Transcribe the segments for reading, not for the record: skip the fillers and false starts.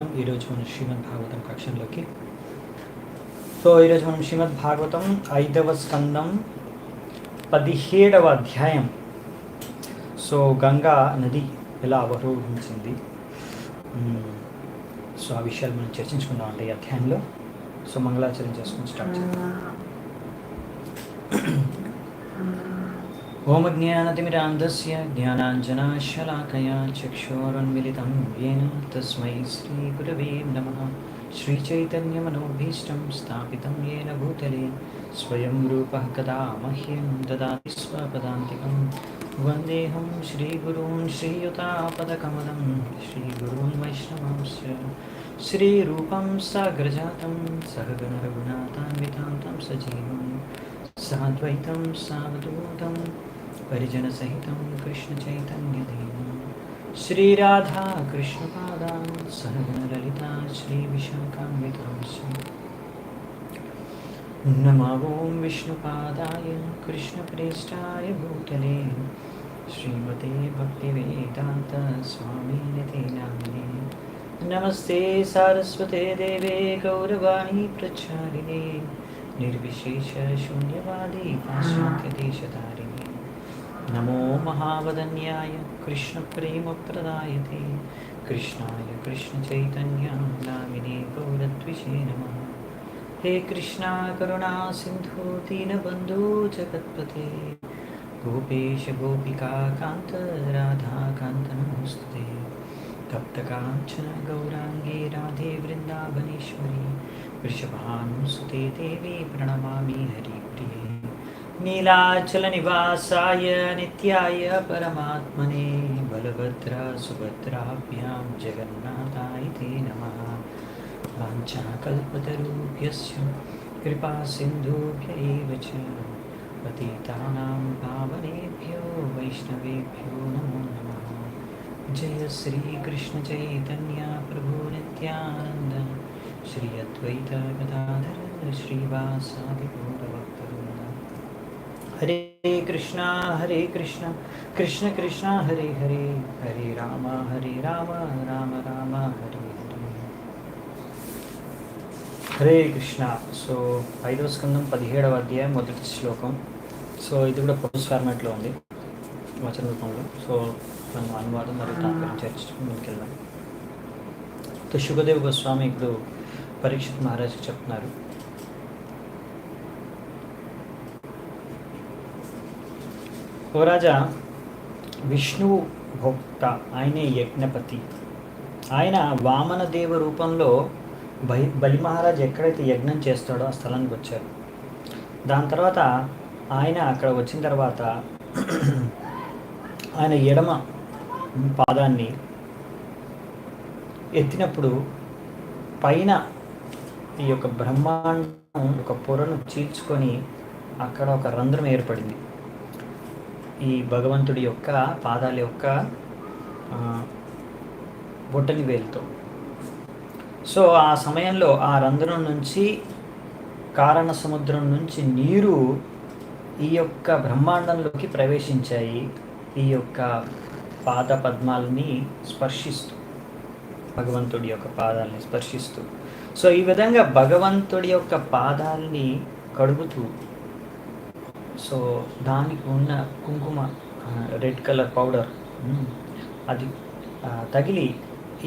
ఈరోజు మనం శ్రీమద్ భాగవతం కక్షంలోకి ఈరోజు మనం శ్రీమద్ భాగవతం 5వ స్కందం 17వ అధ్యాయం. గంగా నది ఎలా అవరోహించింది, ఆ విషయాలు మనం చర్చించుకుందాం అంటే ఈ అధ్యాయంలో. మంగళాచరణ చేసుకుని స్టార్ట్ చేద్దాం. ఓం జ్ఞానతిమిరాంధస్య జ్ఞానాంజనాశలాకయా చక్షురున్మిలితం येन తస్మై శ్రీగురవే నమః. శ్రీచైతన్యమనోభీష్టం స్థాపితం येन భూతలే స్వయం రూపः కదా మహ్యం దదాతి స్వపదాంతికం. వందేహం శ్రీగురూన్ శ్రీయుతాపదకమలం శ్రీగురూన్ వైష్ణవాంశ్చ శ్రీరూపం సాగ్రజాతం సహగణ రఘునాథాన్వితాం తం సజీవం సాద్వైతం సావధూతం పరిజనసహితం కృష్ణ చైతన్యదేవం శ్రీరాధా కృష్ణపాదాన్ సహగణ లలితా శ్రీ విశాఖాన్వితాంశ్చ. నమో ఓం విష్ణుపాదాయ కృష్ణప్రేష్టాయ భూతలే శ్రీమతే భక్తివేదాంత స్వామినితే నామినే. నమస్తే సారస్వతే దేవే గౌరవాణి ప్రచారిణే నిర్విశేష శూన్యవాది పాశ్చాత్యదేశధారిణి. నమో మహావదన్యాయ కృష్ణ ప్రేమ ప్రదాయతే కృష్ణాయ కృష్ణ చైతన్య నామినే గౌరద్విషే నమః. హే కృష్ణ కరుణా సింధు దీనబంధు జగత్పతే గోపేశ గోపికా కాంత రాధాకాంత నమోస్తుతే. తప్తకాంచన గౌరాంగే రాధే వృందావనేశ్వరి వృషభానుసుతే దేవి ప్రణమామి హరిప్రిये. నీలాచల నివాసాయ నిత్యాయ పరమాత్మనే బలభద్ర సుభద్రాభ్యాం జగన్నాథాయ తే నమః. వాంఛాకల్పతరుభ్యశ్చ కృపా సింధుభ్య ఏవ చ పతితానాం పావనేభ్యో వైష్ణవేభ్యో నమో నమః. జయ శ్రీ కృష్ణ చైతన్య ప్రభు నిత్యానంద శ్రీ అద్వైత గదాధర శ్రీవాసాది గౌరభక్తవృంద. హరే కృష్ణ కృష్ణ కృష్ణ హరే హరే హరే రామ రామ రామ హరే హరే. హరే కృష్ణ. 5వ స్కందం 17వ అధ్యాయం మొదటి శ్లోకం. ఇది కూడా పోస్ట్ ఫార్మాట్లో ఉంది వచన రూపంలో. మనం అనువాదం మరియు తాత్పర్యం చర్చించుకుని ముందుకెళ్దాం. శుకదేవ్ గోస్వామి ఇప్పుడు పరీక్షిత్ మహారాజ్కి చెప్తున్నారు. ఓ రాజా, విష్ణువు భోక్త, ఆయనే యజ్ఞపతి. ఆయన వామనదేవ రూపంలో బలి మహారాజ్ ఎక్కడైతే యజ్ఞం చేస్తాడో ఆ స్థలానికి వచ్చారు. దాని తర్వాత ఆయన అక్కడ వచ్చిన తర్వాత ఆయన ఎడమ పాదాన్ని ఎత్తినప్పుడు పైన ఈ యొక్క బ్రహ్మాండం ఒక పొరను చీల్చుకొని అక్కడ ఒక రంధ్రం ఏర్పడింది ఈ భగవంతుడి యొక్క పాదాల యొక్క బొట్టని వేలుతో. ఆ సమయంలో ఆ రంధ్రం నుంచి, కారణ సముద్రం నుంచి నీరు ఈ యొక్క బ్రహ్మాండంలోకి ప్రవేశించాయి, ఈ యొక్క పాద పద్మాలని స్పర్శిస్తూ, భగవంతుడి యొక్క పాదాలని స్పర్శిస్తూ. ఈ విధంగా భగవంతుడి యొక్క పాదాలని కడుగుతూ, దానికి ఉన్న కుంకుమ, రెడ్ కలర్ పౌడర్ అది తగిలి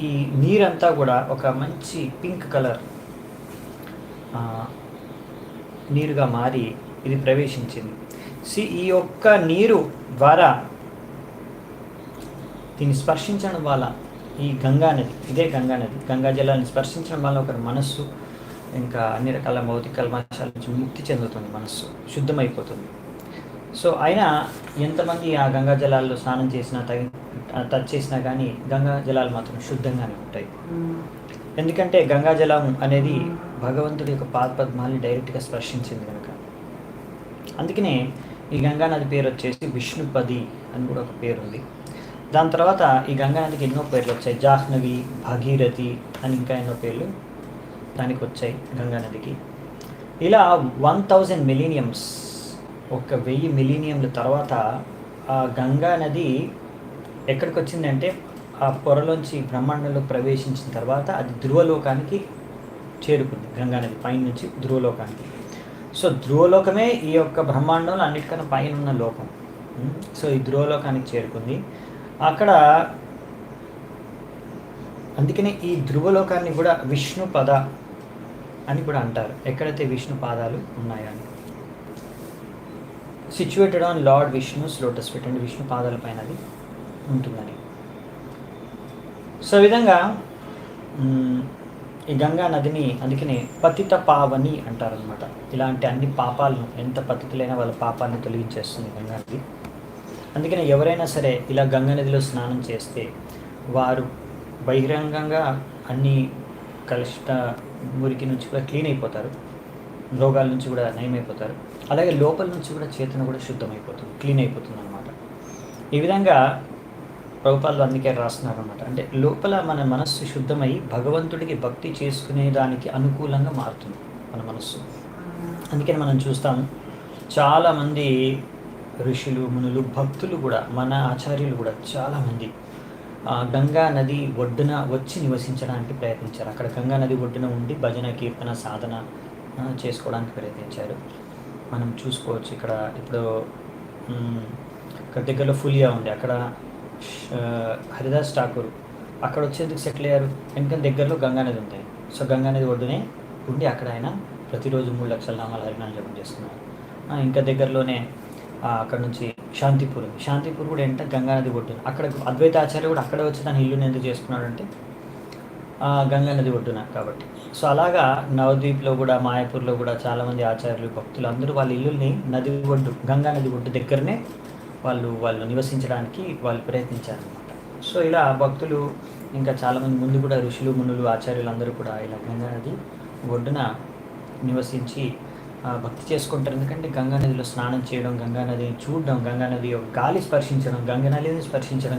ఈ నీరంతా కూడా ఒక మంచి పింక్ కలర్ నీరుగా మారి ఇది ప్రవేశించింది. ఈ యొక్క నీరు ద్వారా, దీన్ని స్పర్శించడం వల్ల ఈ గంగానది, ఇదే గంగానది, గంగా జలాన్ని స్పర్శించడం వల్ల ఒకరి మనస్సు ఇంకా అన్ని రకాల భౌతిక కల్మషాల నుంచి ముక్తి చెందుతుంది, మనస్సు శుద్ధమైపోతుంది. అయినా ఎంతమంది ఆ గంగా జలాల్లో స్నానం చేసినా టచ్ చేసినా కానీ గంగా జలాలు మాత్రం శుద్ధంగానే ఉంటాయి. ఎందుకంటే గంగా జలం అనేది భగవంతుడి యొక్క పాదపద్మాల్ని డైరెక్ట్గా స్పర్శించింది కనుక. అందుకనే ఈ గంగా నది పేరు వచ్చేసి విష్ణుపది అని కూడా ఒక పేరు ఉంది. దాని తర్వాత ఈ గంగా నదికి ఎన్నో పేర్లు వచ్చాయి. జాహ్నవి, భాగీరథి అని ఇంకా ఎన్నో పేర్లు దానికి వచ్చాయి గంగా నదికి. ఇలా 1000 మిలీనియమ్స్, 1000 మిలీనియంల తర్వాత ఆ గంగా నది ఎక్కడికి వచ్చిందంటే ఆ పొరలోంచి బ్రహ్మాండంలో ప్రవేశించిన తర్వాత అది ధ్రువలోకానికి చేరుకుంది. గంగానది పైనుంచి ధ్రువలోకానికి. సో ధ్రువలోకమే ఈ యొక్క బ్రహ్మాండంలో అన్నిటికన్నా పైన ఉన్న లోకం. సో ఈ ధ్రువలోకానికి చేరుకుంది. అక్కడ అందుకనే ఈ ధ్రువలోకాన్ని కూడా విష్ణు పద అని కూడా అంటారు. ఎక్కడైతే విష్ణు పాదాలు ఉన్నాయని. Situated on lord Vishnu's lotus feet, అంటే విష్ణు పాదాల పైన అది ఉంటుందని. సో ఈ విధంగా ఈ గంగా నదిని అందుకనే పతిత పావని అంటారనమాట. ఇలాంటి అన్ని పాపాలను, ఎంత పతితులైనా వాళ్ళ పాపాన్ని తొలగించేస్తుంది గంగా నది. అందుకనే ఎవరైనా సరే ఇలా గంగా నదిలో స్నానం చేస్తే వారు బహిరంగంగా అన్ని కలుషిత మురికి నుంచి కూడా క్లీన్ అయిపోతారు, రోగాల నుంచి కూడా నయమైపోతారు. అలాగే లోపల నుంచి కూడా చేతన కూడా శుద్ధమైపోతుంది, క్లీన్ అయిపోతుంది అనమాట. ఈ విధంగా ప్రభుపాదులు అందుకే రాస్తున్నారు అనమాట. అంటే లోపల మన మనస్సు శుద్ధమై భగవంతుడికి భక్తి చేసుకునే దానికి అనుకూలంగా మారుతుంది మన మనస్సు. అందుకని మనం చూస్తాము చాలామంది ఋషులు, మునులు, భక్తులు కూడా, మన ఆచార్యులు కూడా చాలామంది గంగా నది ఒడ్డున వచ్చి నివసించడానికి ప్రయత్నించారు. అక్కడ గంగా నది ఒడ్డున ఉండి భజన, కీర్తన, సాధన చేసుకోవడానికి ప్రయత్నించారు. మనం చూసుకోవచ్చు. ఇప్పుడు ఇక్కడ దగ్గరలో ఫులియా ఉంది, అక్కడ హరిదాస్ ఠాకూర్ అక్కడ వచ్చేందుకు సెటిల్ అయ్యారు. ఎందుకంటే దగ్గరలో గంగా నది ఉంది. సో గంగా నది ఒడ్డునే ఉండి అక్కడ ఆయన ప్రతిరోజు 3 లక్షల నామాలు హరినామ జపం చేస్తున్నారు. ఇంకా దగ్గరలోనే అక్కడ నుంచి శాంతిపూర్ కూడా ఏంటంటే గంగా నది ఒడ్డున. అక్కడ అద్వైత ఆచార్య కూడా అక్కడ వచ్చి తన ఇల్లుని ఎందుకు చేసుకున్నాడంటే గంగా నది ఒడ్డున కాబట్టి. సో అలాగా నవద్వీప్లో కూడా, మాయాపూర్లో కూడా చాలామంది ఆచార్యులు, భక్తులు అందరూ వాళ్ళ ఇల్లుల్ని నది ఒడ్డు, గంగా నది ఒడ్డు దగ్గరనే వాళ్ళు నివసించడానికి వాళ్ళు ప్రయత్నించారనమాట. సో ఇలా భక్తులు ఇంకా చాలామంది ముందు కూడా ఋషులు, మునులు, ఆచార్యులు అందరూ కూడా ఇలా గంగా నది ఒడ్డున నివసించి భక్తి చేసుకుంటారు. ఎందుకంటే గంగా నదిలో స్నానం చేయడం, గంగా నదిని చూడడం, గంగా నది యొక్క గాలి స్పర్శించడం, గంగా నదిని స్పర్శించడం,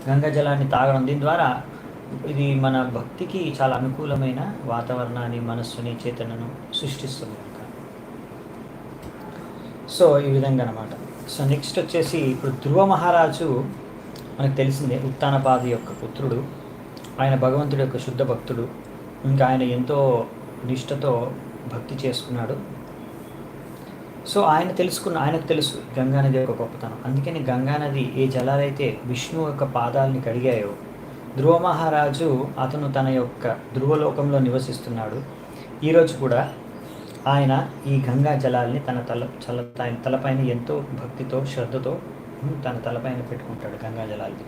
గంగా జలాన్ని తాగడం, దీని ద్వారా ఇది మన భక్తికి చాలా అనుకూలమైన వాతావరణాన్ని, మనస్సుని, చేతనను సృష్టిస్తుంది. సో ఈ విధంగా అన్నమాట. సో నెక్స్ట్ వచ్చేసి ఇప్పుడు ధ్రువ మహారాజు మనకు తెలిసిందే, ఉత్తానపాది యొక్క పుత్రుడు. ఆయన భగవంతుడి యొక్క శుద్ధ భక్తుడు. ఇంకా ఆయన ఎంతో నిష్ఠతో భక్తి చేసుకున్నాడు. సో ఆయనకు తెలుసు గంగానది యొక్క గొప్పతనం. అందుకని గంగానది ఏ జలాలైతే విష్ణువు యొక్క పాదాలని కడిగాయో, ధ్రువ మహారాజు అతను తన యొక్క ధ్రువలోకంలో నివసిస్తున్నాడు. ఈరోజు కూడా ఆయన ఈ గంగా జలాల్ని తన తలపైన ఎంతో భక్తితో, శ్రద్ధతో తన తలపైన పెట్టుకుంటాడు గంగా జలాల్ని.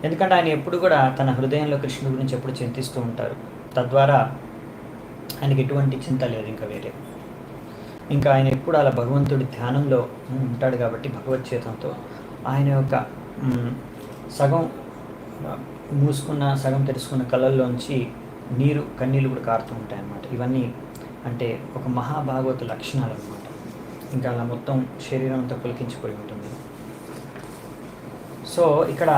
ఎందుకంటే ఆయన ఎప్పుడు కూడా తన హృదయంలో కృష్ణుడి గురించి ఎప్పుడు చింతిస్తూ ఉంటారు. తద్వారా ఆయనకి ఎటువంటి చింత లేదు ఇంకా వేరే. ఇంకా ఆయన ఎప్పుడు అలా భగవంతుడి ధ్యానంలో ఉంటాడు కాబట్టి భగవచ్చేతంతో ఆయన యొక్క సగం మూసుకున్న, సగం తెరుచుకున్న కళ్ళల్లోంచి కన్నీళ్ళు కూడా కారుతూ ఉంటాయి అన్నమాట. ఇవన్నీ అంటే ఒక మహాభాగవత లక్షణాలు అన్నమాట. ఇంకా అలా మొత్తం శరీరం అంతా పులికించిపోయి ఉంటుంది. సో ఇక్కడ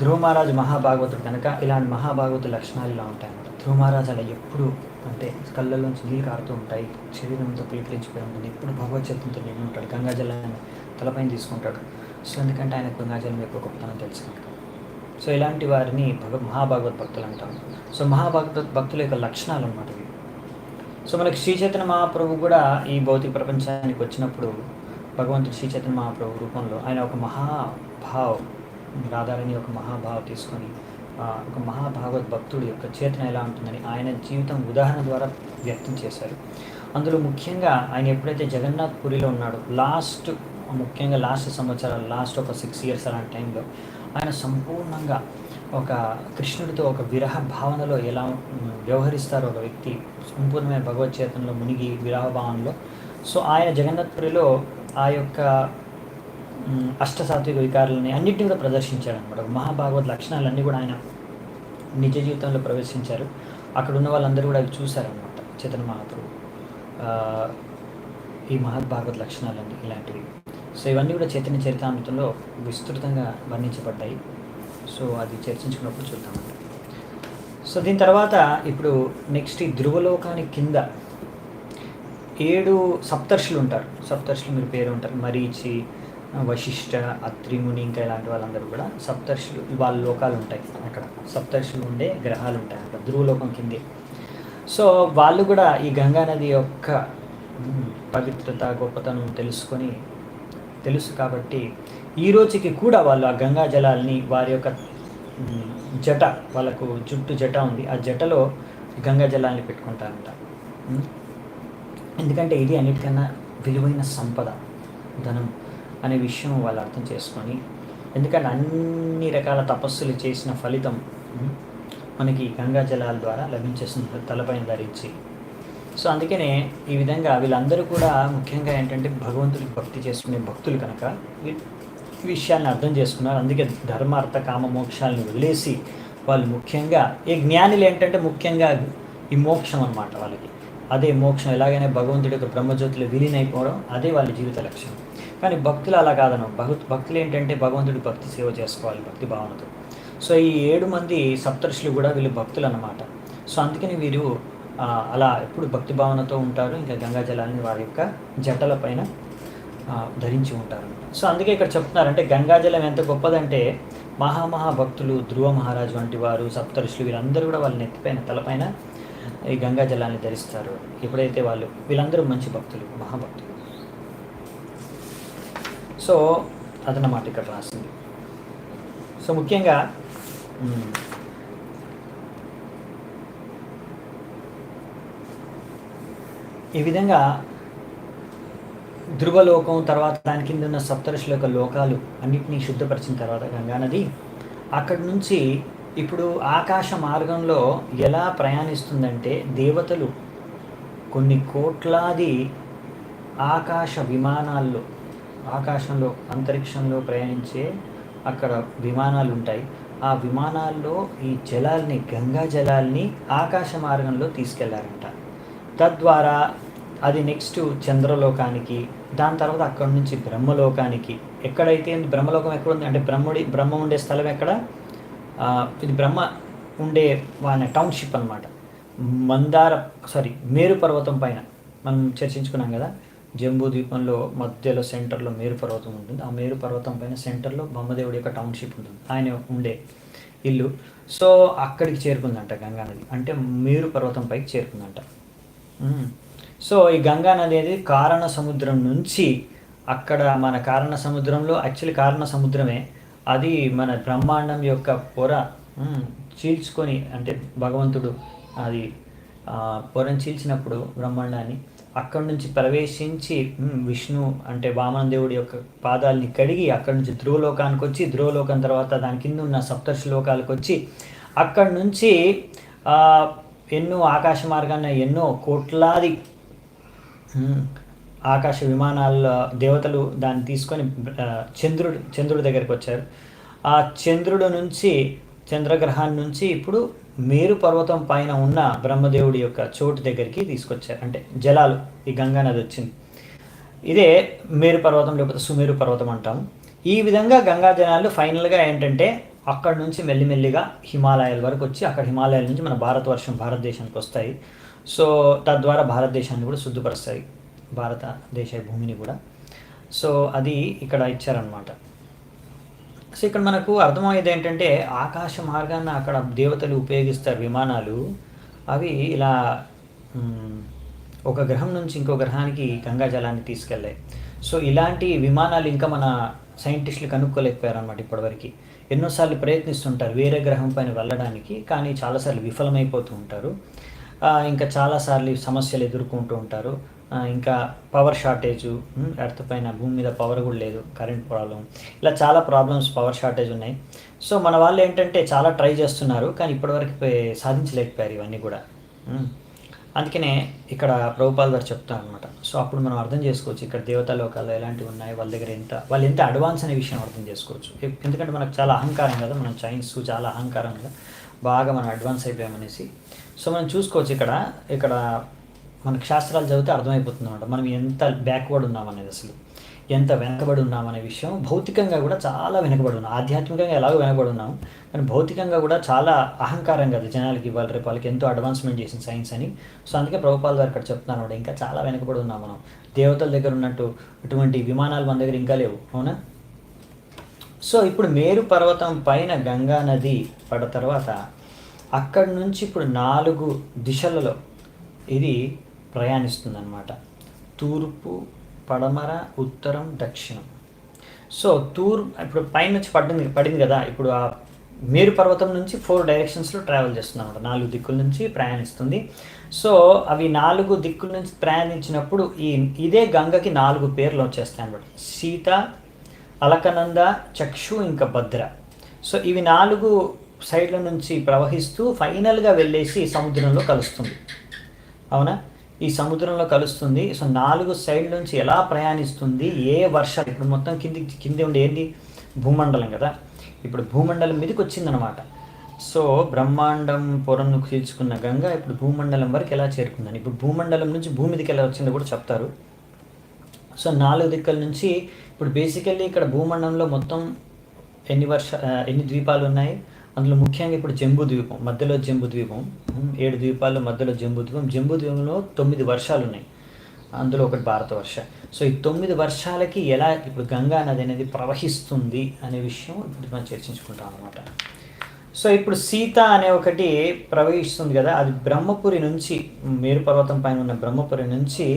ధ్రువ మహారాజు మహాభాగవతుడు కనుక ఇలాంటి మహాభాగవత లక్షణాలు ఇలా ఉంటాయి అన్నమాట. ధ్రువ మహారాజు అలా ఎప్పుడు అంటే కళ్ళల్లోంచి నీళ్ళు కారుతూ ఉంటాయి, శరీరం అంతా పులికించిపోయి ఉంటుంది, ఎప్పుడు భగవచ్చేతంతో నిండి ఉంటాడు, గంగాజలాన్ని తలపైన తీసుకుంటాడు. సో ఎందుకంటే ఆయన గంగాజలం యొక్క గొప్పతనం తెలుసు కనుక. సో ఇలాంటి వారిని మహాభాగవత్ భక్తులు అంటారు. సో మహాభాగవత్ భక్తుల యొక్క లక్షణాలు అన్నమాట ఇవి. సో మనకి శ్రీ చైతన్య మహాప్రభు కూడా ఈ భౌతిక ప్రపంచానికి వచ్చినప్పుడు భగవంతుడు శ్రీ చైతన్య మహాప్రభు రూపంలో ఆయన ఒక మహాభావ్, రాధారాణి ఒక మహాభావ్ తీసుకొని ఒక మహాభాగవత్ భక్తుడి యొక్క చేతన ఎలా ఉంటుందని ఆయన జీవితం ఉదాహరణ ద్వారా వ్యక్తం చేశారు. అందులో ముఖ్యంగా ఆయన ఎప్పుడైతే జగన్నాథ్ పురిలో ఉన్నాడో ముఖ్యంగా లాస్ట్ సంవత్సరాలు, లాస్ట్ ఒక 6 years అలాంటి టైంలో ఆయన సంపూర్ణంగా ఒక కృష్ణుడితో ఒక విరహ భావనలో ఎలా వ్యవహరిస్తారో ఒక వ్యక్తి సంపూర్ణమైన భగవచ్చేతనలో మునిగి విరహ భావనలో. సో ఆయన జగన్నాథ్పురిలో ఆ యొక్క అష్టసాత్విక వికారాలని అన్నింటినీ కూడా ప్రదర్శించాడు అనమాట. మహాభాగవత్ లక్షణాలన్నీ కూడా ఆయన నిజ జీవితంలో ప్రవేశించారు. అక్కడ ఉన్న వాళ్ళందరూ కూడా అవి చూశారనమాట. చైతన్య మహాప్రభు ఈ మహాభాగవత్ లక్షణాలన్నీ ఇలాంటివి. సో ఇవన్నీ కూడా చైతన్య చరితామృతంలో విస్తృతంగా వర్ణించబడ్డాయి. సో అది చర్చించుకున్నప్పుడు చూద్దామండి. సో దీని తర్వాత ఇప్పుడు నెక్స్ట్ ఈ ధ్రువలోకానికి కింద 7 సప్తర్షులు ఉంటారు. సప్తర్షులు మీరు పేరు ఉంటారు, మరీచి, వశిష్ఠ, అత్రి ముని ఇంకా ఇలాంటి వాళ్ళందరూ కూడా సప్తర్షులు, వాళ్ళ లోకాలు ఉంటాయి అక్కడ. సప్తర్షులు ఉండే గ్రహాలు ఉంటాయి అక్కడ ధ్రువలోకం కిందే. సో వాళ్ళు కూడా ఈ గంగా నది యొక్క పవిత్రత గొప్పతనం తెలుసు కాబట్టి ఈ రోజుకి కూడా వాళ్ళు ఆ గంగా జలాల్ని వారి యొక్క జట, వాళ్ళకు జుట్టు జట ఉంది, ఆ జటలో గంగా జలాల్ని పెట్టుకుంటారంట. ఎందుకంటే ఇది అన్నిటికన్నా విలువైన సంపద, ధనం అనే విషయం వాళ్ళు అర్థం చేసుకొని, ఎందుకంటే అన్ని రకాల తపస్సులు చేసిన ఫలితం మనకి గంగా జలాల ద్వారా లభించేస్తుంది తలపైన ధరించి. సో అందుకనే ఈ విధంగా వీళ్ళందరూ కూడా ముఖ్యంగా ఏంటంటే భగవంతుడికి భక్తి చేసుకునే భక్తులు కనుక ఈ విషయాన్ని అర్థం చేసుకున్నారు. అందుకే ధర్మ అర్థ కామ మోక్షాలను వదిలేసి వాళ్ళు ముఖ్యంగా ఈ జ్ఞానులు ఏంటంటే ముఖ్యంగా ఈ మోక్షం అన్నమాట వాళ్ళకి. అదే మోక్షం, ఎలాగైనా భగవంతుడి యొక్క బ్రహ్మజ్యోతిలో విలీనైపోవడం, అదే వాళ్ళ జీవిత లక్ష్యం. కానీ భక్తులు అలా కాదను. భక్తులు ఏంటంటే భగవంతుడి భక్తి సేవ చేసుకోవాలి భక్తి భావనతో. సో ఈ 7 మంది సప్తర్షులు కూడా వీళ్ళు భక్తులు అన్నమాట. సో అందుకని వీరు అలా ఎప్పుడు భక్తి భావనతో ఉంటారు. ఇంకా గంగా జలాన్ని వారి యొక్క జటల పైన ధరించి ఉంటారు. సో అందుకే ఇక్కడ చెప్తున్నారంటే గంగాజలం ఎంత గొప్పదంటే మహాభక్తులు ధ్రువ మహారాజు వంటి వారు, సప్తర్షులు వీళ్ళందరూ కూడా వాళ్ళ నెత్తిపైన తలపైన ఈ గంగా జలాన్ని ధరిస్తారు. ఎప్పుడైతే వీళ్ళందరూ మంచి భక్తులు, మహాభక్తులు. సో అదనమాట ఇక్కడ రాసింది. సో ముఖ్యంగా ఈ విధంగా ధ్రువలోకం తర్వాత దాని కింద ఉన్న సప్తర్షుల యొక్క లోకాలు అన్నింటినీ శుద్ధపరిచిన తర్వాత గంగానది అక్కడి నుంచి ఇప్పుడు ఆకాశ మార్గంలో ఎలా ప్రయాణిస్తుందంటే దేవతలు కొన్ని కోట్లాది ఆకాశ విమానాల్లో, ఆకాశంలో అంతరిక్షంలో ప్రయాణించే అక్కడ విమానాలు ఉంటాయి. ఆ విమానాల్లో ఈ జలాల్ని, గంగా జలాల్ని ఆకాశ మార్గంలో తీసుకెళ్లారంట. తద్వారా అది నెక్స్ట్ చంద్రలోకానికి, దాని తర్వాత అక్కడి నుంచి బ్రహ్మలోకానికి. ఎక్కడైతే బ్రహ్మలోకం ఎక్కడ ఉంది అంటే బ్రహ్మ ఉండే స్థలం ఎక్కడ, ఇది బ్రహ్మ ఉండే టౌన్షిప్ అనమాట. మేరు పర్వతం పైన మనం చర్చించుకున్నాం కదా, జంబూ ద్వీపంలో మధ్యలో సెంటర్లో మేరు పర్వతం ఉంటుంది. ఆ మేరు పర్వతం పైన సెంటర్లో బ్రహ్మదేవుడి యొక్క టౌన్షిప్ ఉంటుంది, ఆయన ఉండే ఇల్లు. సో అక్కడికి చేరుకుందంట గంగా నది, అంటే మేరు పర్వతం పైకి చేరుకుందంట. సో ఈ గంగా నది అనేది కారణ సముద్రం నుంచి, అక్కడ మన కారణ సముద్రంలో యాక్చువల్లీ కారణ సముద్రమే అది, మన బ్రహ్మాండం యొక్క పొర చీల్చుకొని, అంటే భగవంతుడు అది పొరను చీల్చినప్పుడు బ్రహ్మాండాన్ని అక్కడి నుంచి ప్రవేశించి విష్ణు అంటే వామన దేవుడి యొక్క పాదాలని కడిగి అక్కడి నుంచి ధ్రువలోకానికి వచ్చి, ధ్రువలోకం తర్వాత దాని కింద ఉన్న సప్తర్షి లోకాలకు వచ్చి, అక్కడి నుంచి ఎన్నో ఆకాశ మార్గాన్న ఎన్నో కోట్లాది ఆకాశ విమానాల దేవతలు దాన్ని తీసుకొని చంద్రుడి దగ్గరికి వచ్చారు. ఆ చంద్రుడి నుంచి, చంద్రగ్రహాన్ని నుంచి ఇప్పుడు మేరు పర్వతం పైన ఉన్న బ్రహ్మదేవుడి యొక్క చోటు దగ్గరికి తీసుకొచ్చారు. అంటే జలాలు, ఈ గంగా నది వచ్చింది. ఇదే మేరు పర్వతం లేకపోతే సుమేరు పర్వతం అంటాము. ఈ విధంగా గంగా జలాలు ఫైనల్గా ఏంటంటే అక్కడ నుంచి మెల్లిమెల్లిగా హిమాలయాల వరకు వచ్చి, అక్కడ హిమాలయాల నుంచి మన భారతదేశానికి వస్తాయి. సో తద్వారా భారతదేశాన్ని కూడా శుద్ధపరుస్తాయి, భారతదేశ భూమిని కూడా. సో అది ఇక్కడ ఇచ్చారనమాట. సో ఇక్కడ మనకు అర్థమయ్యేది ఏంటంటే ఆకాశ మార్గాన్ని అక్కడ దేవతలు ఉపయోగిస్తారు విమానాలు. అవి ఇలా ఒక గ్రహం నుంచి ఇంకో గ్రహానికి గంగా జలాన్ని తీసుకెళ్ళాయి. సో ఇలాంటి విమానాలు ఇంకా మన సైంటిస్టులు కనుక్కోలేకపోయారు అనమాట ఇప్పటివరకు. ఎన్నోసార్లు ప్రయత్నిస్తుంటారు వేరే గ్రహం పైన వెళ్ళడానికి, కానీ చాలాసార్లు విఫలమైపోతూ ఉంటారు. ఇంకా చాలాసార్లు సమస్యలు ఎదుర్కొంటూ ఉంటారు. ఇంకా పవర్ షార్టేజు, ఎర్త్ పైన భూమి మీద పవర్ కూడా లేదు, కరెంట్ ప్రాబ్లం, ఇలా చాలా ప్రాబ్లమ్స్, పవర్ షార్టేజ్ ఉన్నాయి. సో మన వాళ్ళు ఏంటంటే చాలా ట్రై చేస్తున్నారు, కానీ ఇప్పటివరకు సాధించలేకపోయారు ఇవన్నీ కూడా. అందుకనే ఇక్కడ ప్రభుపాల్ గారు చెప్తాను అనమాట. సో అప్పుడు మనం అర్థం చేసుకోవచ్చు ఇక్కడ దేవతా లోకాల్లో ఎలాంటివి ఉన్నాయి, వాళ్ళ దగ్గర వాళ్ళు ఎంత అడ్వాన్స్ అనే విషయం అర్థం చేసుకోవచ్చు. ఎందుకంటే మనకు చాలా అహంకారం కదా, మనం చైన్స్ చాలా అహంకారం కదా, బాగా మనం అడ్వాన్స్ అయిపోయామనేసి. సో మనం చూసుకోవచ్చు ఇక్కడ మనకు శాస్త్రాలు చదివితే అర్థమైపోతుంది అనమాట మనం ఎంత బ్యాక్వర్డ్ ఉన్నామనేది. అసలు ఎంత వెనకబడి ఉన్నామనే విషయం భౌతికంగా కూడా చాలా వెనకబడి ఉన్నాం. ఆధ్యాత్మికంగా ఎలాగో వెనకబడి ఉన్నాం, కానీ భౌతికంగా కూడా చాలా అహంకారం కదా జనాలకి. ఇవాళ రేపు వాళ్ళకి ఎంతో అడ్వాన్స్మెంట్ చేసింది సైన్స్ అని. సో అందుకే ప్రభుపాల్ గారు ఇక్కడ చెప్తున్నారు అనమాట, ఇంకా చాలా వెనకబడి ఉన్నాం మనం. దేవతల దగ్గర ఉన్నట్టు ఇటువంటి విమానాలు మన దగ్గర ఇంకా లేవు, అవునా? సో ఇప్పుడు మేరు పర్వతం పైన గంగా నది పడ్డ తర్వాత అక్కడి నుంచి ఇప్పుడు 4 దిశలలో ఇది ప్రయాణిస్తుందన్నమాట. తూర్పు, పడమర, ఉత్తరం, దక్షిణం. సో ఇప్పుడు పైనుంచి పడింది కదా, ఇప్పుడు ఆ మేరు పర్వతం నుంచి 4 డైరెక్షన్స్లో ట్రావెల్ చేస్తుంది అనమాట. 4 దిక్కుల నుంచి ప్రయాణిస్తుంది. సో అవి 4 దిక్కుల నుంచి ప్రయాణించినప్పుడు ఇదే గంగకి 4 పేర్లు వచ్చేస్తాయి అనమాట. సీత, అలకనంద, చక్షు, ఇంకా భద్ర. సో ఇవి 4 సైడ్ల నుంచి ప్రవహిస్తూ ఫైనల్గా వెళ్ళేసి సముద్రంలో కలుస్తుంది, అవునా? ఈ సముద్రంలో కలుస్తుంది. సో 4 సైడ్ల నుంచి ఎలా ప్రయాణిస్తుంది, ఏ వర్షాలు, ఇప్పుడు మొత్తం కింది ఉండే ఏంటి, భూమండలం కదా. ఇప్పుడు భూమండలం మీదకి వచ్చిందనమాట. సో బ్రహ్మాండం పొరను చీల్చుకున్న గంగ ఇప్పుడు భూమండలం వరకు ఎలా చేరుకుందని, ఇప్పుడు భూమండలం నుంచి భూమి మీదకి ఎలా వచ్చిందో కూడా చెప్తారు. సో 4 దిక్కుల నుంచి ఇప్పుడు బేసికల్లీ ఇక్కడ భూమండలంలో మొత్తం ఎన్ని ద్వీపాలు ఉన్నాయి, అందులో ముఖ్యంగా ఇప్పుడు జంబూ ద్వీపం, మధ్యలో జంబూ ద్వీపం, 7 ద్వీపాల్లో మధ్యలో జంబూ ద్వీపం. జంబూ ద్వీపంలో 9 వర్షాలు ఉన్నాయి, అందులో ఒకటి భారతవర్ష. సో ఈ 9 వర్షాలకి ఎలా ఇప్పుడు గంగా నది అనేది ప్రవహిస్తుంది అనే విషయం ఇప్పుడు మనం చర్చించుకుంటాం అనమాట. సో ఇప్పుడు సీత అనే ఒకటి ప్రవహిస్తుంది కదా, అది బ్రహ్మపురి నుంచి, మేరు పర్వతం పైన ఉన్న బ్రహ్మపురి నుంచి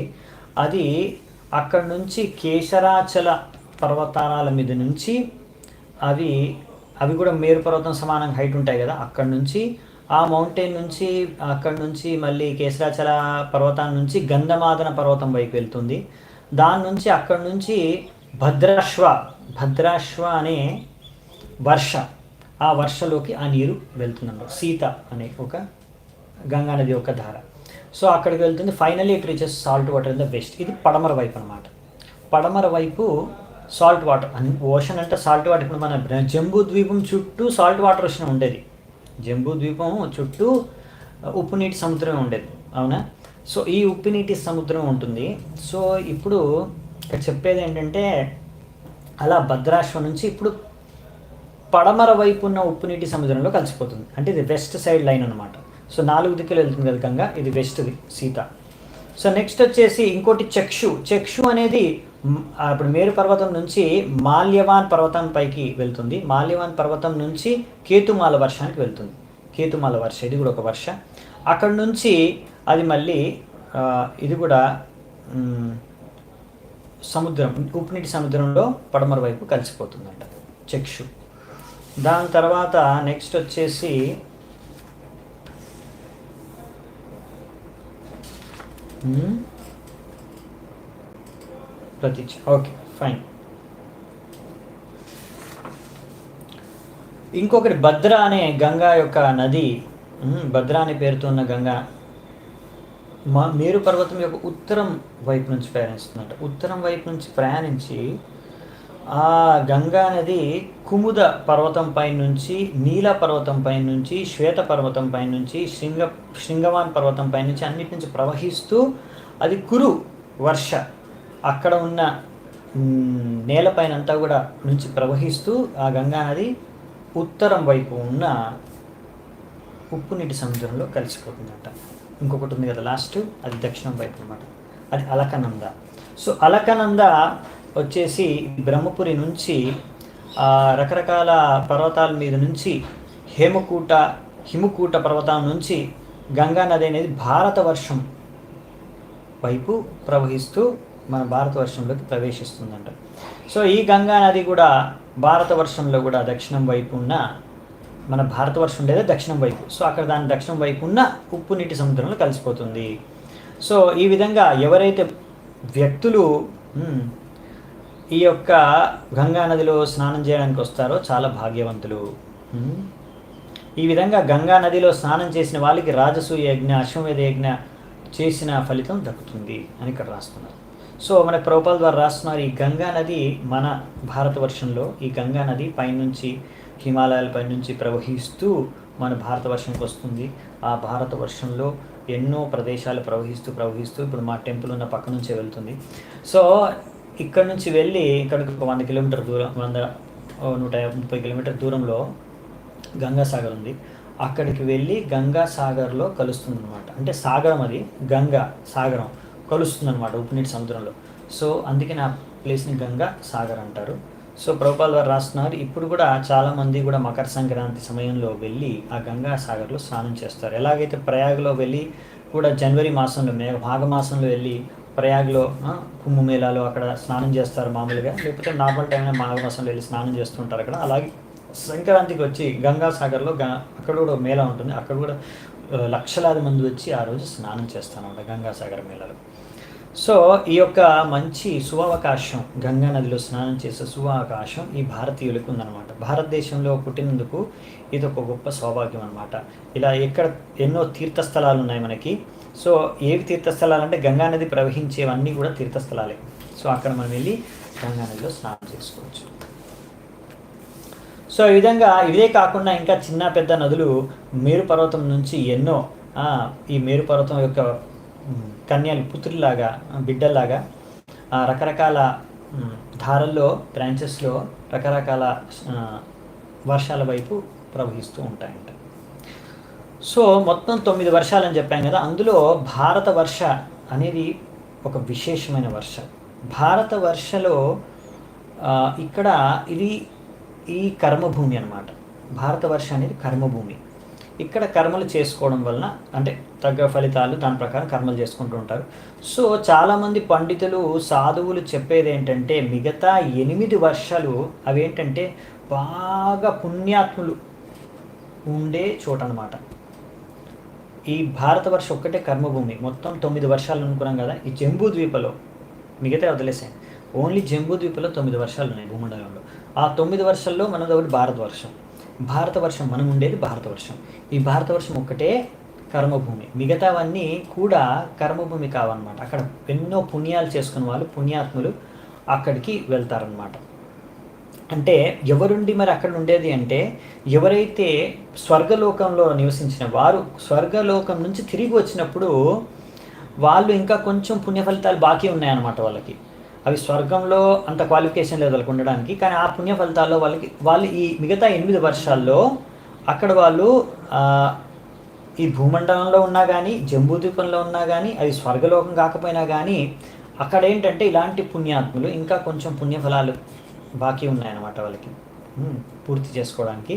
అది అక్కడి నుంచి కేశరాచల పర్వతాల మీద నుంచి అవి కూడా మేరు పర్వతం సమానంగా హైట్ ఉంటాయి కదా, అక్కడి నుంచి ఆ మౌంటైన్ నుంచి అక్కడి నుంచి మళ్ళీ కేశరాచల పర్వతం నుంచి గంధమాదన పర్వతం వైపు వెళ్తుంది. దాని నుంచి అక్కడి నుంచి భద్రాశ్వ అనే వర్ష, ఆ వర్షలోకి ఆ నీరు వెళ్తుందన్నమాట. సీత అనే ఒక గంగా నది ఒక ధార. సో అక్కడికి వెళ్తుంది. Finally it reaches salt water in the west. ఇది పడమర వైపు అనమాట. పడమర వైపు సాల్ట్ వాటర్, ఓషన్ అంటే సాల్ట్ వాటర్. ఇప్పుడు మన జంబూ ద్వీపం చుట్టూ సాల్ట్ వాటర్ ఓషన్ ఉండేది, జంబూ ద్వీపం చుట్టూ ఉప్పు నీటి సముద్రం ఉండేది, అవునా? సో ఈ ఉప్పు నీటి సముద్రం ఉంటుంది. సో ఇప్పుడు ఇక్కడ చెప్పేది ఏంటంటే అలా భద్రాశ్వ నుంచి ఇప్పుడు పడమర వైపు ఉన్న ఉప్పు నీటి సముద్రంలో కలిసిపోతుంది. అంటే ఇది వెస్ట్ సైడ్ లైన్ అనమాట. సో 4 దిక్కులు వెళ్తుంది కదా గంగా, ఇది వెస్ట్ది సీత. సో నెక్స్ట్ వచ్చేసి ఇంకోటి చక్షు అనేది ఇప్పుడు మేరు పర్వతం నుంచి మాల్యవాన్ పర్వతం పైకి వెళ్తుంది. మాల్యవాన్ పర్వతం నుంచి కేతుమాల వర్షానికి వెళ్తుంది. కేతుమాల వర్ష, ఇది కూడా ఒక వర్ష. అక్కడ నుంచి అది మళ్ళీ ఇది కూడా సముద్రం, ఉప్పునీటి సముద్రంలో పడమర వైపు కలిసిపోతుందంట చక్షు. దాని తర్వాత నెక్స్ట్ వచ్చేసి ప్రతీచ. Okay, fine. ఇంకొకటి భద్ర అనే గంగా యొక్క నది, భద్ర అనే పేరుతో ఉన్న గంగా మేరు పర్వతం యొక్క ఉత్తరం వైపు నుంచి ప్రయాణిస్తుందంట. ఉత్తరం వైపు నుంచి ప్రయాణించి ఆ గంగా నది కుముద పర్వతం పై నుంచి, నీల పర్వతం పై నుంచి, శ్వేత పర్వతం పై నుంచి, శృంగవాన్ పర్వతం పై నుంచి అన్నిటి నుంచి ప్రవహిస్తూ అది కురు వర్ష, అక్కడ ఉన్న నేలపైన అంతా కూడా నుంచి ప్రవహిస్తూ ఆ గంగా నది ఉత్తరం వైపు ఉన్న ఉప్పు నీటి సముద్రంలో కలిసిపోతుందంట. ఇంకొకటి ఉంది కదా లాస్ట్, అది దక్షిణం వైపు అనమాట, అది అలకనంద. సో అలకనంద వచ్చేసి బ్రహ్మపురి నుంచి రకరకాల పర్వతాల మీద నుంచి హిమకూట పర్వతం నుంచి గంగా నది అనేది భారతవర్షం వైపు ప్రవహిస్తూ మన భారతవర్షంలోకి ప్రవేశిస్తుందంట. సో ఈ గంగా నది కూడా భారతవర్షంలో కూడా దక్షిణం వైపు ఉన్న, మన భారతవర్షం లేదా దక్షిణం వైపు, సో అక్కడ దాని దక్షిణం వైపు ఉన్న ఉప్పు నీటి సముద్రంలో కలిసిపోతుంది. సో ఈ విధంగా ఎవరైతే వ్యక్తులు ఈ యొక్క గంగా నదిలో స్నానం చేయడానికి వస్తారో చాలా భాగ్యవంతులు. ఈ విధంగా గంగా నదిలో స్నానం చేసిన వాళ్ళకి రాజసూయ యజ్ఞ, అశ్వమేధ యజ్ఞ చేసిన ఫలితం దక్కుతుంది అని ఇక్కడ రాస్తున్నారు. సో మన ప్రభుపాల్ ద్వారా రాస్తున్నారు, ఈ గంగా నది మన భారతవర్షంలో, ఈ గంగా నది పైనుంచి హిమాలయాల పైనుంచి ప్రవహిస్తూ మన భారతవర్షంకి వస్తుంది. ఆ భారతవర్షంలో ఎన్నో ప్రదేశాలు ప్రవహిస్తూ ఇప్పుడు మా టెంపుల్ ఉన్న పక్క నుంచే వెళ్తుంది. సో ఇక్కడ నుంచి వెళ్ళి ఇక్కడికి ఒక 100 కిలోమీటర్ దూరం, 100-130 కిలోమీటర్ దూరంలో గంగాసాగర్ ఉంది. అక్కడికి వెళ్ళి గంగాసాగర్లో కలుస్తుంది అనమాట. అంటే సాగరం, అది గంగా సాగరం కలుస్తుంది అనమాట ఉప్పునీటి సముద్రంలో. సో అందుకే నా ప్లేస్ని గంగా సాగర్ అంటారు. సో ప్రభుపాల్ వారు రాస్తున్నారు, ఇప్పుడు కూడా చాలామంది కూడా మకర సంక్రాంతి సమయంలో వెళ్ళి ఆ గంగా సాగర్లో స్నానం చేస్తారు. ఎలాగైతే ప్రయాగ్లో వెళ్ళి కూడా జనవరి మాసంలో, మాఘమాసంలో వెళ్ళి ప్రయాగ్లో కుంభమేళాలో అక్కడ స్నానం చేస్తారు మామూలుగా, లేకపోతే నార్మల్ టైంలో మాఘమాసంలో వెళ్ళి స్నానం చేస్తుంటారు అక్కడ. అలాగే సంక్రాంతికి వచ్చి గంగాసాగర్లో అక్కడ కూడా మేళా ఉంటుంది. అక్కడ కూడా లక్షలాది మంది వచ్చి ఆ రోజు స్నానం చేస్తారన్నమాట గంగాసాగర్ మేళాలో. సో ఈ యొక్క మంచి శుభావకాశం, గంగా నదిలో స్నానం చేసే శుభావకాశం ఈ భారతీయులకు ఉందన్నమాట. భారతదేశంలో పుట్టినందుకు ఇది ఒక గొప్ప సౌభాగ్యం అనమాట. ఇలా ఎన్నో తీర్థస్థలాలు ఉన్నాయి మనకి. సో ఏవి తీర్థస్థలాలు అంటే గంగా నది ప్రవహించేవన్నీ కూడా తీర్థస్థలాలే. సో అక్కడ మనం వెళ్ళి గంగా నదిలో స్నానం చేసుకోవచ్చు. సో ఈ విధంగా ఇదే కాకుండా ఇంకా చిన్న పెద్ద నదులు మేరు పర్వతం నుంచి ఎన్నో, ఈ మేరు పర్వతం యొక్క కన్యలు, పుత్రులాగా, బిడ్డల్లాగా రకరకాల ధారల్లో, బ్రాంచెస్లో రకరకాల వర్షాల వైపు ప్రవహిస్తూ ఉంటాయంట. సో మొత్తం 9 వర్షాలని చెప్పాం కదా. అందులో భారత వర్ష అనేది ఒక విశేషమైన వర్ష. భారత వర్షలో ఇక్కడ ఇది ఈ కర్మభూమి అన్నమాట. భారతవర్ష అనేది కర్మభూమి. ఇక్కడ కర్మలు చేసుకోవడం వలన అంటే తగ్గ ఫలితాలు, దాని ప్రకారం కర్మలు చేసుకుంటూ ఉంటారు. సో చాలామంది పండితులు, సాధువులు చెప్పేది ఏంటంటే మిగతా 8 వర్షాలు అవి ఏంటంటే బాగా పుణ్యాత్ములు ఉండే చోట అన్నమాట. ఈ భారతవర్ష ఒక్కటే కర్మభూమి. మొత్తం 9 వర్షాలు అనుకున్నాం కదా. ఈ జంబూ ద్వీపలో మిగతా వదిలేసాయి. ఓన్లీ జంబూ ద్వీపలో 9 వర్షాలు ఉన్నాయి భూమండలంలో. ఆ 9 వర్షాల్లో మనది ఒకటి భారతవర్షం. భారతవర్షం మనం ఉండేది భారతవర్షం. ఈ భారతవర్షం ఒక్కటే కర్మభూమి. మిగతావన్నీ కూడా కర్మభూమి కావన్నమాట. అక్కడ ఎన్నో పుణ్యాలు చేసుకున్న వాళ్ళు, పుణ్యాత్ములు అక్కడికి వెళ్తారనమాట. అంటే ఎవరుండి మరి అక్కడ ఉండేది అంటే, ఎవరైతే స్వర్గలోకంలో నివసించిన వారు స్వర్గలోకం నుంచి తిరిగి వచ్చినప్పుడు వాళ్ళు ఇంకా కొంచెం పుణ్య ఫలితాలు బాకీ ఉన్నాయన్నమాట వాళ్ళకి. అవి స్వర్గంలో అంత క్వాలిఫికేషన్ లేదు వాళ్ళకి ఉండడానికి, కానీ ఆ పుణ్య ఫలితాల్లో వాళ్ళు ఈ మిగతా 8 వర్షాల్లో అక్కడ వాళ్ళు ఈ భూమండలంలో ఉన్నా కానీ, జంబూద్వీపంలో ఉన్నా కానీ, అది స్వర్గలోకం కాకపోయినా కానీ, అక్కడ ఏంటంటే ఇలాంటి పుణ్యాత్ములు ఇంకా కొంచెం పుణ్యఫలాలు బాకీ ఉన్నాయన్నమాట వాళ్ళకి పూర్తి చేసుకోవడానికి.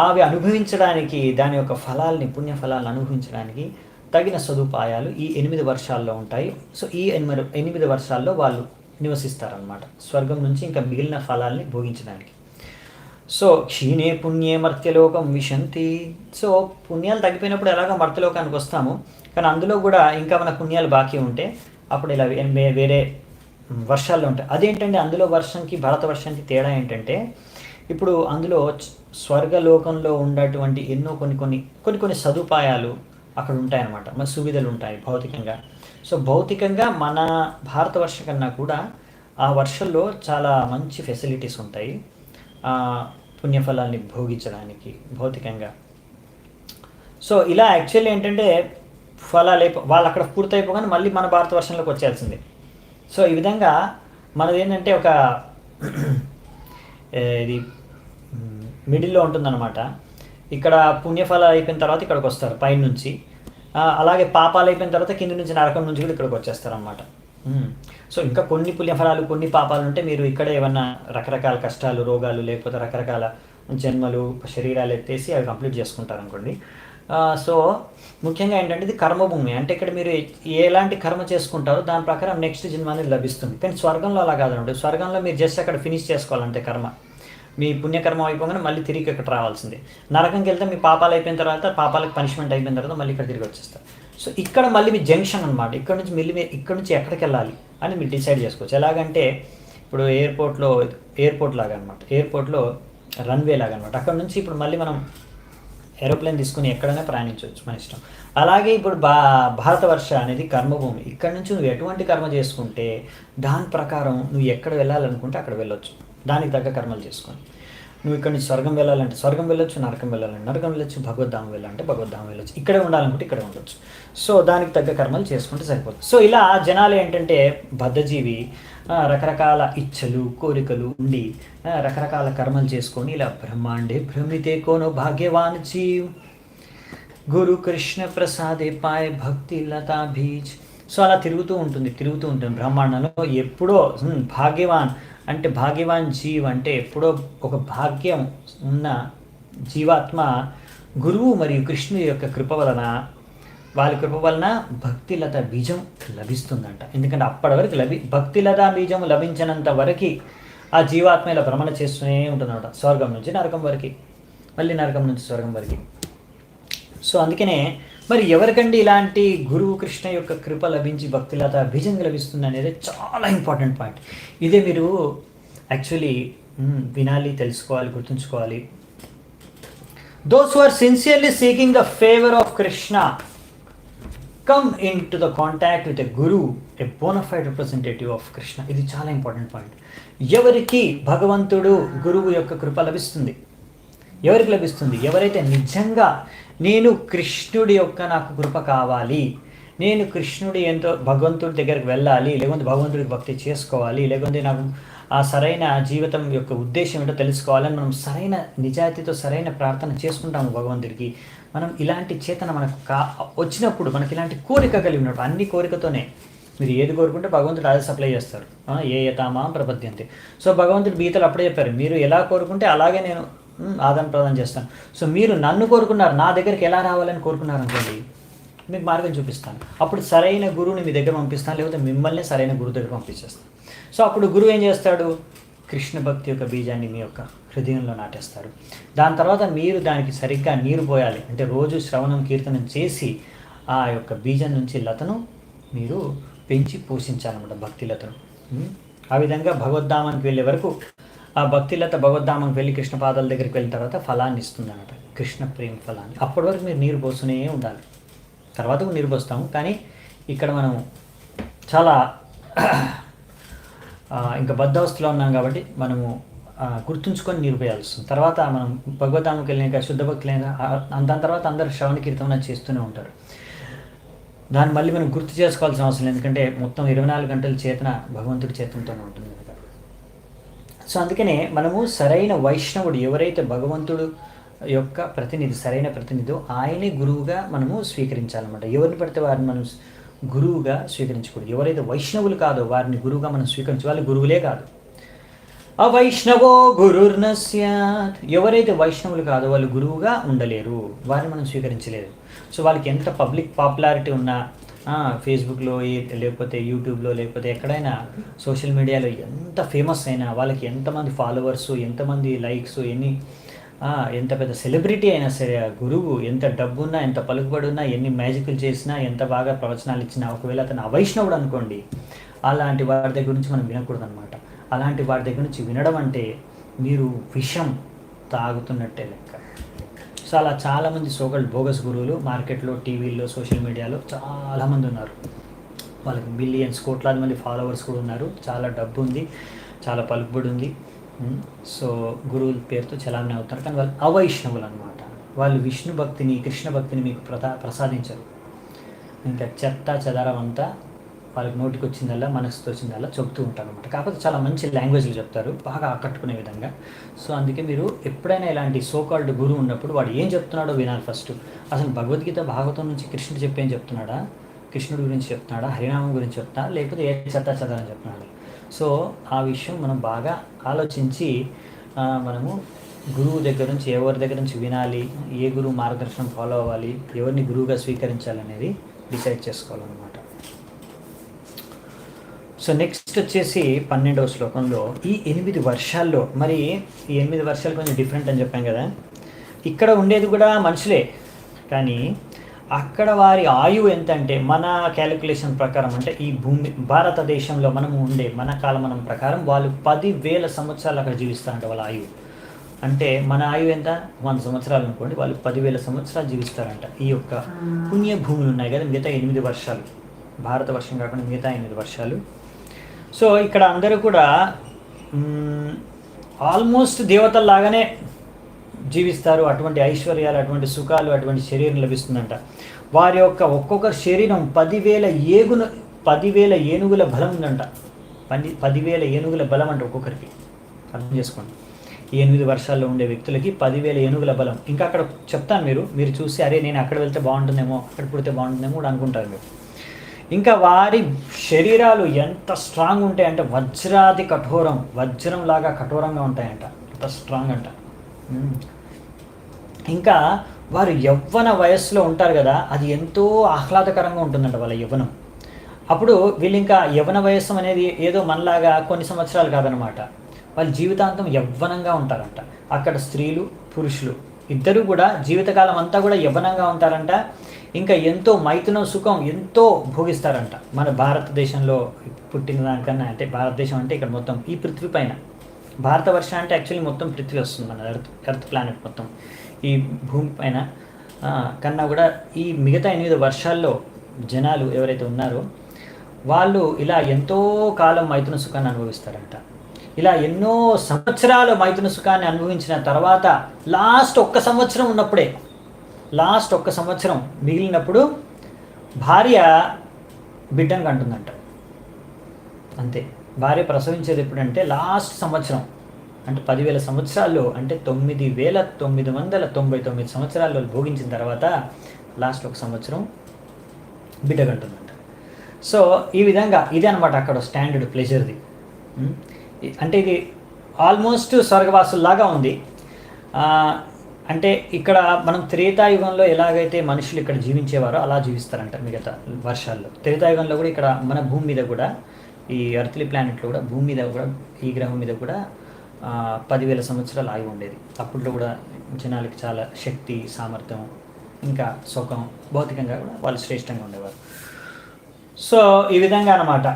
అవి అనుభవించడానికి, దాని యొక్క ఫలాల్ని, పుణ్యఫలాలను అనుభవించడానికి తగిన సదుపాయాలు ఈ 8 వర్షాల్లో ఉంటాయి. సో ఈ 8 వర్షాల్లో వాళ్ళు నివసిస్తారనమాట, స్వర్గం నుంచి ఇంకా మిగిలిన ఫలాల్ని భోగించడానికి. సో క్షీణే పుణ్యే మర్త్యలోకం విశంతి. సో పుణ్యాలు తగ్గిపోయినప్పుడు ఎలాగో మర్త్యలోకానికి వస్తాము, కానీ అందులో కూడా ఇంకా మన పుణ్యాలు బాకీ ఉంటే అప్పుడు ఇలా వేరే వర్షాల్లో ఉంటాయి. అదేంటంటే అందులో వర్షంకి భారత వర్షానికి తేడా ఏంటంటే, ఇప్పుడు అందులో స్వర్గలోకంలో ఉన్నటువంటి ఎన్నో కొన్ని సదుపాయాలు అక్కడ ఉంటాయన్నమాట. మన సువిధలు ఉంటాయి భౌతికంగా. సో భౌతికంగా మన భారతవర్ష కన్నా కూడా ఆ వర్షంలో చాలా మంచి ఫెసిలిటీస్ ఉంటాయి పుణ్యఫలాన్ని భోగించడానికి భౌతికంగా. సో ఇలా యాక్చువల్లీ ఏంటంటే ఫలాలు వాళ్ళు అక్కడ పూర్తయిపోగానే మళ్ళీ మన భారతవర్షంలోకి వచ్చేయాల్సిందే. సో ఈ విధంగా మనది ఏంటంటే ఒక ఇది మిడిల్లో ఉంటుందన్నమాట. ఇక్కడ పుణ్యఫలాలు అయిపోయిన తర్వాత ఇక్కడికి వస్తారు పైనుంచి, అలాగే పాపాలు అయిపోయిన తర్వాత కింద నుంచి నరకం నుంచి కూడా ఇక్కడికి వచ్చేస్తారనమాట. సో ఇంకా కొన్ని పుణ్యఫలాలు, కొన్ని పాపాలు ఉంటే మీరు ఇక్కడ ఏమన్నా రకరకాల కష్టాలు, రోగాలు, లేకపోతే రకరకాల జన్మలు, శరీరాలు ఎత్తేసి అవి కంప్లీట్ చేసుకుంటారు అనుకోండి. సో ముఖ్యంగా ఏంటంటే ఇది కర్మభూమి. అంటే ఇక్కడ మీరు ఎలాంటి కర్మ చేసుకుంటారో దాని ప్రకారం నెక్స్ట్ జన్మ అనేది లభిస్తుంది. కానీ స్వర్గంలో అలా కాదండి. స్వర్గంలో మీరు జస్ట్ అక్కడ ఫినిష్ చేసుకోవాలంటే కర్మ, మీ పుణ్యకర్మ అయిపోగానే మళ్ళీ తిరిగి ఇక్కడ రావాల్సిందే. నరకంకి వెళ్తే మీ పాపాలు అయిపోయిన తర్వాత, పాపాలకు పనిష్మెంట్ అయిపోయిన తర్వాత మళ్ళీ ఇక్కడ తిరిగి వచ్చేస్తారు. సో ఇక్కడ మళ్ళీ మీ జంక్షన్ అనమాట. ఇక్కడ నుంచి మళ్ళీ ఇక్కడ నుంచి ఎక్కడికి వెళ్ళాలి అని మీరు డిసైడ్ చేసుకోవచ్చు. ఎలాగంటే ఇప్పుడు ఎయిర్పోర్ట్ లాగా అనమాట. ఎయిర్పోర్ట్లో రన్వే లాగా అనమాట. అక్కడ నుంచి ఇప్పుడు మళ్ళీ మనం ఏరోప్లేన్ తీసుకుని ఎక్కడైనా ప్రయాణించవచ్చు మన ఇష్టం. అలాగే ఇప్పుడు భారతవర్ష అనేది కర్మభూమి. ఇక్కడ నుంచి నువ్వు ఎటువంటి కర్మ చేసుకుంటే దాని ప్రకారం నువ్వు ఎక్కడ వెళ్ళాలనుకుంటే అక్కడ వెళ్ళొచ్చు. దానికి తగ్గ కర్మలు చేసుకొని నువ్వు ఇక్కడ నుంచి స్వర్గం వెళ్ళాలంటే స్వర్గం వెళ్ళొచ్చు, నరకం వెళ్ళాలంటే నరకం వెళ్ళొచ్చు, భగవద్ధామం వెళ్ళాలంటే భగవద్ధామం వెళ్ళొచ్చు, ఇక్కడే ఉండాలనుకుంటే ఇక్కడే ఉండొచ్చు. సో దానికి తగ్గ కర్మలు చేసుకుంటే సరిపోతుంది. సో ఇలా జనాలు ఏంటంటే బద్ధజీవి, రకరకాల ఇచ్చలు కోరికలు ఉండి రకరకాల కర్మలు చేసుకొని ఇలా బ్రహ్మాండే భ్రమితే కోనో భాగ్యవాన్ జీవ్ గురు కృష్ణ ప్రసాదే పాయ్ భక్తి లతా బీజ్. సో అలా తిరుగుతూ ఉంటుంది బ్రహ్మాండంలో. ఎప్పుడో భాగ్యవాన్ అంటే భాగ్యవాన్ జీవ్ అంటే ఎప్పుడో ఒక భాగ్యం ఉన్న జీవాత్మ గురువు మరియు కృష్ణుడి యొక్క కృప వలన, వాళ్ళ కృప వలన భక్తిలత బీజం లభిస్తుందంట. ఎందుకంటే అప్పటి వరకు భక్తిలత బీజం లభించినంత వరకు ఆ జీవాత్మ ఇలా భ్రమణ చేస్తూనే ఉంటుందన్నమాట, స్వర్గం నుంచి నరకం వరకు, మళ్ళీ నరకం నుంచి స్వర్గం వరకు. సో అందుకనే మరి ఎవరికండి ఇలాంటి గురువు కృష్ణ యొక్క కృప లభించి భక్తిలత బీజం లభిస్తుంది అనేది చాలా ఇంపార్టెంట్ పాయింట్. ఇదే మీరు యాక్చువల్లీ వినాలి, తెలుసుకోవాలి, గుర్తుంచుకోవాలి. Those who are sincerely seeking the favor of Krishna come into the contact with a guru, a bona fide representative of Krishna. ఇది చాలా ఇంపార్టెంట్ పాయింట్. ఎవరికి భగవంతుడు గురువు యొక్క కృప లభిస్తుంది? ఎవరికి లభిస్తుంది? ఎవరైతే నిజంగా నేను కృష్ణుడి యొక్క నాకు కృప కావాలి, నేను కృష్ణుడి ఎంతో భగవంతుడి దగ్గరికి వెళ్ళాలి, లేకుంటే భగవంతుడికి భక్తి చేసుకోవాలి, లేకుంటే నాకు ఆ సరైన జీవితం యొక్క ఉద్దేశం ఏంటో తెలుసుకోవాలని మనం సరైన నిజాయితీతో సరైన ప్రార్థన చేసుకుంటాము భగవంతుడికి. మనం ఇలాంటి చేతన మనకు వచ్చినప్పుడు, మనకి ఇలాంటి కోరిక కలిగి ఉన్నప్పుడు, అన్ని కోరికతోనే మీరు ఏది కోరుకుంటే భగవంతుడు అదే సప్లై చేస్తారు. ఏ యథామా ప్రపద్యంతే. సో భగవంతుడు గీతలు అప్పుడే చెప్పారు, మీరు ఎలా కోరుకుంటే అలాగే నేను ఆదాన ప్రదానం చేస్తాను. సో మీరు నన్ను కోరుకున్నారు, నా దగ్గరికి ఎలా రావాలని కోరుకున్నారు అనుకోండి, మీకు మార్గం చూపిస్తాను. అప్పుడు సరైన గురువుని మీ దగ్గర పంపిస్తాను, లేకపోతే మిమ్మల్ని సరైన గురువు దగ్గర పంపించేస్తాను. సో అప్పుడు గురువు ఏం చేస్తాడు? కృష్ణ భక్తి యొక్క బీజాన్ని మీ యొక్క హృదయంలో నాటేస్తారు. దాని తర్వాత మీరు దానికి సరిగ్గా నీరు పోయాలి. అంటే రోజు శ్రవణం కీర్తనం చేసి ఆ యొక్క బీజం నుంచి లతను మీరు పెంచి పోషించాలన్నమాట, భక్తి లతను. ఆ విధంగా భగవద్ధామానికి వెళ్ళే వరకు ఆ భక్తిలత భగవద్ధామానికి వెళ్ళి కృష్ణ పాదాల దగ్గరికి వెళ్ళిన తర్వాత ఫలాన్ని ఇస్తుంది అన్నమాట, కృష్ణ ప్రేమ ఫలాన్ని. అప్పటి వరకు మీరు నీరు పోస్తూనే ఉండాలి. తర్వాత నీరు పోస్తాము, కానీ ఇక్కడ మనం చాలా ఇంకా బద్ధావస్థలో ఉన్నాం కాబట్టి మనము గుర్తుంచుకొని నీరు పోయాల్సి వస్తుంది. తర్వాత మనం భగవద్ధామకి వెళ్ళినాక శుద్ధ భక్తి లేక దాని తర్వాత అందరూ శ్రవణ కీర్తన చేస్తూనే ఉంటారు. దాన్ని మళ్ళీ మనం గుర్తు చేసుకోవాల్సిన అవసరం లేదు, ఎందుకంటే మొత్తం 24 గంటల చేతన భగవంతుడి చేతంతోనే ఉంటుంది కనుక. సో అందుకనే మనము సరైన వైష్ణవుడు ఎవరైతే భగవంతుడు యొక్క ప్రతినిధి, సరైన ప్రతినిధి, ఆయనే గురువుగా మనము స్వీకరించాలన్నమాట. ఎవరిని పడితే వారిని మనం గురువుగా స్వీకరించకూడదు. ఎవరైతే వైష్ణవులు కాదో వారిని గురువుగా మనం స్వీకరించే వాళ్ళు గురువులే కాదు. అవైష్ణవో గురుర్న స్యాత్. ఎవరైతే వైష్ణవులు కాదో వాళ్ళు గురువుగా ఉండలేరు, వారిని మనం స్వీకరించలేదు. సో వాళ్ళకి ఎంత పబ్లిక్ పాపులారిటీ ఉన్నా, ఫేస్బుక్లో లేకపోతే యూట్యూబ్లో లేకపోతే ఎక్కడైనా సోషల్ మీడియాలో ఎంత ఫేమస్ అయినా, వాళ్ళకి ఎంతమంది ఫాలోవర్సు, ఎంతమంది లైక్స్, ఎంత పెద్ద సెలబ్రిటీ అయినా సరే, ఆ గురువు ఎంత డబ్బున్నా, ఎంత పలుకుబడున్నా, ఎన్ని మ్యాజిక్లు చేసినా, ఎంత బాగా ప్రవచనాలు ఇచ్చినా, ఒకవేళ అతను అవైష్ణవుడు అనుకోండి, అలాంటి వారి దగ్గర నుంచి మనం వినకూడదు అనమాట. అలాంటి వారి దగ్గర నుంచి వినడం అంటే మీరు విషం తాగుతున్నట్టే లెక్క. సో అలా చాలామంది సోకల్డ్ బోగస్ గురువులు మార్కెట్లో, టీవీల్లో, సోషల్ మీడియాలో చాలామంది ఉన్నారు. వాళ్ళకి బిలియన్స్, కోట్లాది మంది ఫాలోవర్స్ కూడా ఉన్నారు. చాలా డబ్బు ఉంది, చాలా పలుకుబడి ఉంది. సో గురువుల పేరుతో చలామణి అవుతారు, కానీ వాళ్ళు అవైష్ణవులు అనమాట. వాళ్ళు విష్ణు భక్తిని, కృష్ణ భక్తిని మీకు ప్రసాదించరు. ఇంకా చెత్త చెదారం అంతా వాళ్ళకి నోటికి వచ్చిందల్లా, మనసుతో వచ్చిందల్లా చెప్తూ ఉంటారు అనమాట. కాకపోతే చాలా మంచి లాంగ్వేజ్లు చెప్తారు, బాగా ఆకట్టుకునే విధంగా. సో అందుకే మీరు ఎప్పుడైనా ఇలాంటి సోకాల్డ్ గురువు ఉన్నప్పుడు వాడు ఏం చెప్తున్నాడో వినాలి ఫస్ట్. అసలు భగవద్గీత భాగవతం నుంచి కృష్ణుడు చెప్పేం చెప్తున్నాడా, కృష్ణుడి గురించి చెప్తున్నాడా, హరినామం గురించి చెప్తున్నాడా, లేకపోతే ఏ చెత్త చెదారని చెప్తున్నాడు. సో ఆ విషయం మనం బాగా ఆలోచించి మనము గురువు దగ్గర నుంచి, ఎవరి దగ్గర నుంచి వినాలి, ఏ గురువు మార్గదర్శనం ఫాలో అవ్వాలి, ఎవరిని గురువుగా స్వీకరించాలనేది డిసైడ్ చేసుకోవాలన్నమాట. సో నెక్స్ట్ వచ్చేసి 12వ శ్లోకంలో ఈ 8 వర్షాల్లో, మరి ఈ 8 వర్షాలు కొంచెం డిఫరెంట్ అని చెప్పాం కదా. ఇక్కడ ఉండేది కూడా మనుషులే, కానీ అక్కడ వారి ఆయువు ఎంత అంటే మన క్యాలిక్యులేషన్ ప్రకారం, అంటే ఈ భూమి భారతదేశంలో మనము ఉండే మన కాలమానం ప్రకారం వాళ్ళు 10,000 సంవత్సరాలు అక్కడ జీవిస్తారంట వాళ్ళ ఆయువు. అంటే మన ఆయువు ఎంత, 100 సంవత్సరాలు అనుకోండి, వాళ్ళు 10,000 సంవత్సరాలు జీవిస్తారంట. ఈ యొక్క పుణ్య భూములు ఉన్నాయి కదా, మిగతా 8 వర్షాలు, భారత వర్షం కాకుండా మిగతా 8 వర్షాలు. సో ఇక్కడ అందరూ కూడా ఆల్మోస్ట్ దేవతల్లాగానే జీవిస్తారు. అటువంటి ఐశ్వర్యాలు, అటువంటి సుఖాలు, అటువంటి శరీరం లభిస్తుందంట. వారి యొక్క ఒక్కొక్క శరీరం 10,000 ఏనుగుల బలం ఉందంట. 10,000 ఏనుగుల బలం అంటే ఒక్కొక్కరికి. అర్థం చేసుకోండి. ఈ 8 వర్షాల్లో ఉండే వ్యక్తులకి 10,000 ఏనుగుల బలం. ఇంకా అక్కడ చెప్తాను, మీరు చూసి అరే నేను అక్కడ వెళ్తే బాగుంటుందేమో, అక్కడ పుడితే బాగుంటుందేమో కూడా అనుకుంటారు మీరు. ఇంకా వారి శరీరాలు ఎంత స్ట్రాంగ్ ఉంటాయంటే వజ్రంలాగా కఠోరంగా ఉంటాయంట, అంత స్ట్రాంగ్ అంట. ఇంకా వారు యవ్వన వయస్సులో ఉంటారు కదా, అది ఎంతో ఆహ్లాదకరంగా ఉంటుందంట వాళ్ళ యవ్వనం. అప్పుడు వీళ్ళు ఇంకా యవ్వన వయస్సు అనేది ఏదో మనలాగా కొన్ని సంవత్సరాలు కాదనమాట, వాళ్ళ జీవితాంతం యవ్వనంగా ఉంటారంట. అక్కడ స్త్రీలు పురుషులు ఇద్దరు కూడా జీవితకాలం అంతా కూడా యవ్వనంగా ఉంటారంట. ఇంకా ఎంతో మైథున సుఖం ఎంతో భోగిస్తారంట. మన భారతదేశంలో పుట్టిన దానికన్నా, అంటే భారతదేశం అంటే ఇక్కడ మొత్తం ఈ పృథ్వీ పైన, భారతవర్ష అంటే యాక్చువల్లీ మొత్తం పృథ్వీ వస్తుంది, మన ఎర్త్ ప్లానెట్ మొత్తం ఈ భూమి పైన కన్నా కూడా ఈ మిగతా 8 వర్షాల్లో జనాలు ఎవరైతే ఉన్నారో వాళ్ళు ఇలా ఎంతో కాలం మైథున సుఖాన్ని అనుభవిస్తారంట. ఇలా ఎన్నో సంవత్సరాలు మైథున సుఖాన్ని అనుభవించిన తర్వాత లాస్ట్ ఒక్క సంవత్సరం మిగిలినప్పుడు భార్య బిడ్డను కంటుందంట. అంతే, భార్య ప్రసవించేది ఎప్పుడంటే లాస్ట్ సంవత్సరం, అంటే 10,000 సంవత్సరాల్లో, అంటే 9,999 సంవత్సరాల్లో భోగించిన తర్వాత లాస్ట్ ఒక సంవత్సరం బిడ్డ కంటుందంట. సో ఈ విధంగా ఇదే అనమాట అక్కడ స్టాండర్డ్ ప్లెజర్ది. అంటే ఇది ఆల్మోస్ట్ స్వర్గవాసుల్లాగా ఉంది. అంటే ఇక్కడ మనం త్రేతాయుగంలో ఎలాగైతే మనుషులు ఇక్కడ జీవించేవారో అలా జీవిస్తారంట మిగతా వర్షాల్లో. త్రేతాయుగంలో కూడా ఇక్కడ మన భూమి మీద కూడా, ఈ ఎర్త్లీ ప్లానెట్లో కూడా, భూమి మీద కూడా, ఈ గ్రహం మీద కూడా 10,000 సంవత్సరాలు ఆగి ఉండేది. అప్పట్లో కూడా జనాలకి చాలా శక్తి, సామర్థ్యం, ఇంకా సుఖం, భౌతికంగా కూడా వాళ్ళు శ్రేష్టంగా ఉండేవారు. సో ఈ విధంగా అన్నమాట.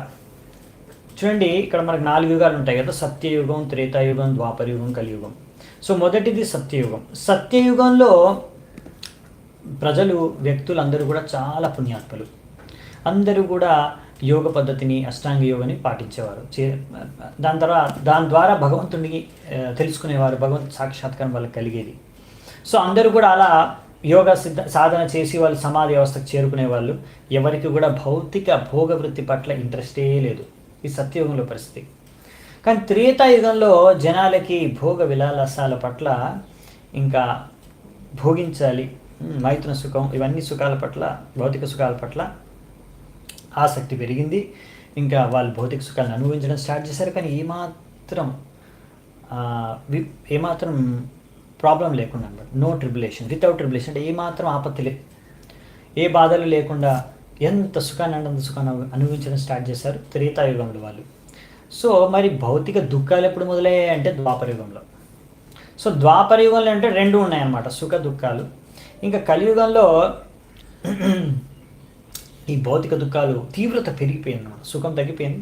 చూడండి, ఇక్కడ మనకు 4 యుగాలు ఉంటాయి కదా, సత్యయుగం, త్రేతాయుగం, ద్వాపరయుగం, కలియుగం. సో మొదటిది సత్యయుగం. సత్యయుగంలో వ్యక్తులు అందరూ కూడా చాలా పుణ్యాత్ములు. అందరూ కూడా యోగ పద్ధతిని, అష్టాంగ యోగాని పాటించేవారు. దాని ద్వారా భగవంతుడిని తెలుసుకునేవారు, భగవంతు సాక్షాత్కారం వాళ్ళకి కలిగేది. సో అందరూ కూడా అలా యోగా సాధన చేసి వాళ్ళు సమాధి వ్యవస్థకు చేరుకునేవాళ్ళు. ఎవరికి కూడా భౌతిక భోగవృత్తి పట్ల ఇంట్రెస్టే లేదు. ఈ సత్యయుగంలో పరిస్థితి. కానీ త్రేతాయుగంలో జనాలకి భోగ విలాసాల పట్ల, ఇంకా భోగించాలి, మైథున సుఖం, ఇవన్నీ సుఖాల పట్ల, భౌతిక సుఖాల పట్ల ఆసక్తి పెరిగింది. ఇంకా వాళ్ళు భౌతిక సుఖాలను అనుభవించడం స్టార్ట్ చేశారు. కానీ ఏమాత్రం ప్రాబ్లం లేకుండా అనమాట. నో ట్రిబులేషన్, వితౌట్ ట్రిబులేషన్, అంటే ఏమాత్రం ఆపత్తి లేదు, ఏ బాధలు లేకుండా ఎంత సుఖాన్ని అనుభవించడం స్టార్ట్ చేశారు త్రేతాయుగంలో వాళ్ళు. సో మరి భౌతిక దుఃఖాలు ఎప్పుడు మొదలయ్యాయి అంటే ద్వాపరయుగంలో. సో ద్వాపరయుగంలో అంటే 2 ఉన్నాయన్నమాట, సుఖ దుఃఖాలు. ఇంకా కలియుగంలో ఈ భౌతిక దుఃఖాలు తీవ్రత పెరిగిపోయింది అన్నమాట, సుఖం తగ్గిపోయింది.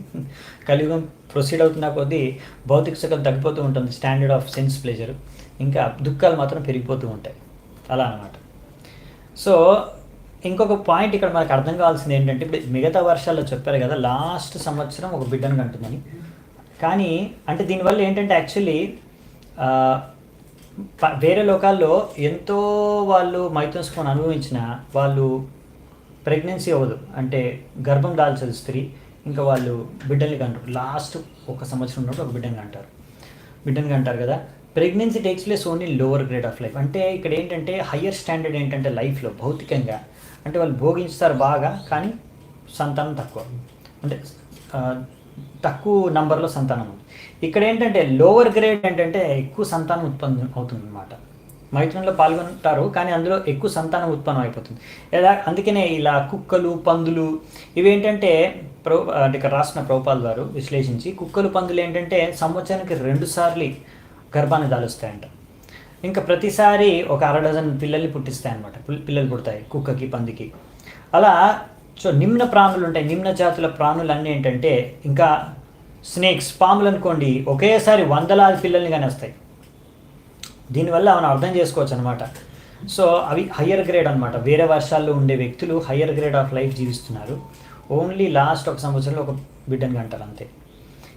కలియుగం ప్రొసీడ్ అవుతున్న కొద్దీ భౌతిక సుఖం తగ్గిపోతూ ఉంటుంది, స్టాండర్డ్ ఆఫ్ సెన్స్ ప్లెజర్, ఇంకా దుఃఖాలు మాత్రం పెరిగిపోతూ ఉంటాయి, అలా అన్నమాట. సో ఇంకొక పాయింట్ ఇక్కడ మనకు అర్థం కావాల్సింది ఏంటంటే, ఇప్పుడు మిగతా వర్షాల్లో చెప్పారు కదా లాస్ట్ సంవత్సరం ఒక బిడ్డను కంటుందని. కానీ అంటే దీనివల్ల ఏంటంటే యాక్చువల్లీ వేరే లోకాల్లో ఎంతో వాళ్ళు మైథున సుఖం అనుభవించిన వాళ్ళు ప్రెగ్నెన్సీ అవ్వదు, అంటే గర్భం దాల్చదు స్త్రీ. ఇంకా వాళ్ళు బిడ్డల్ని కంటారు. లాస్ట్ ఒక సంవత్సరం ఉన్నప్పుడు ఒక బిడ్డని కంటారు కదా. Pregnancy takes place only lower grade of life. అంటే ఇక్కడ ఏంటంటే హయ్యర్ స్టాండర్డ్ ఏంటంటే లైఫ్లో భౌతికంగా, అంటే వాళ్ళు భోగిస్తారు బాగా, కానీ సంతానం తక్కువ, అంటే తక్కువ నంబర్లో సంతానం ఉంది. ఇక్కడ ఏంటంటే లోవర్ గ్రేడ్ ఏంటంటే ఎక్కువ సంతానం ఉత్పన్నం అవుతుంది అన్నమాట. మైథునంలో పాల్గొంటారు కానీ అందులో ఎక్కువ సంతానం ఉత్పన్నం అయిపోతుంది. అందుకనే ఇలా కుక్కలు, పందులు ఇవేంటంటే అంటే ఇక్కడ రాసిన ప్రభుపాల్ గారు విశ్లేషించి, కుక్కలు, పందులు ఏంటంటే సంవత్సరానికి 2 సార్లు గర్భాన్ని దాలుస్తాయంట. ఇంకా ప్రతిసారి ఒక 1/2 డజన్ పిల్లల్ని పుట్టిస్తాయి అన్నమాట, పిల్లలు పుడతాయి కుక్కకి, పందికి. అలా సో నిమ్న ప్రాణులు ఉంటాయి, నిమ్న జాతుల ప్రాణులు అన్నీ ఏంటంటే, ఇంకా స్నేక్స్, పాములు అనుకోండి, ఒకేసారి 100,000 పిల్లల్ని కానీ వస్తాయి. దీనివల్ల మనం అర్థం చేసుకోవచ్చు అనమాట. సో అవి హయ్యర్ గ్రేడ్ అనమాట. వేరే వర్షాల్లో ఉండే వ్యక్తులు హయ్యర్ గ్రేడ్ ఆఫ్ లైఫ్ జీవిస్తున్నారు. ఓన్లీ లాస్ట్ ఒక సంవత్సరంలో ఒక బిడ్డని కంటారు అంతే.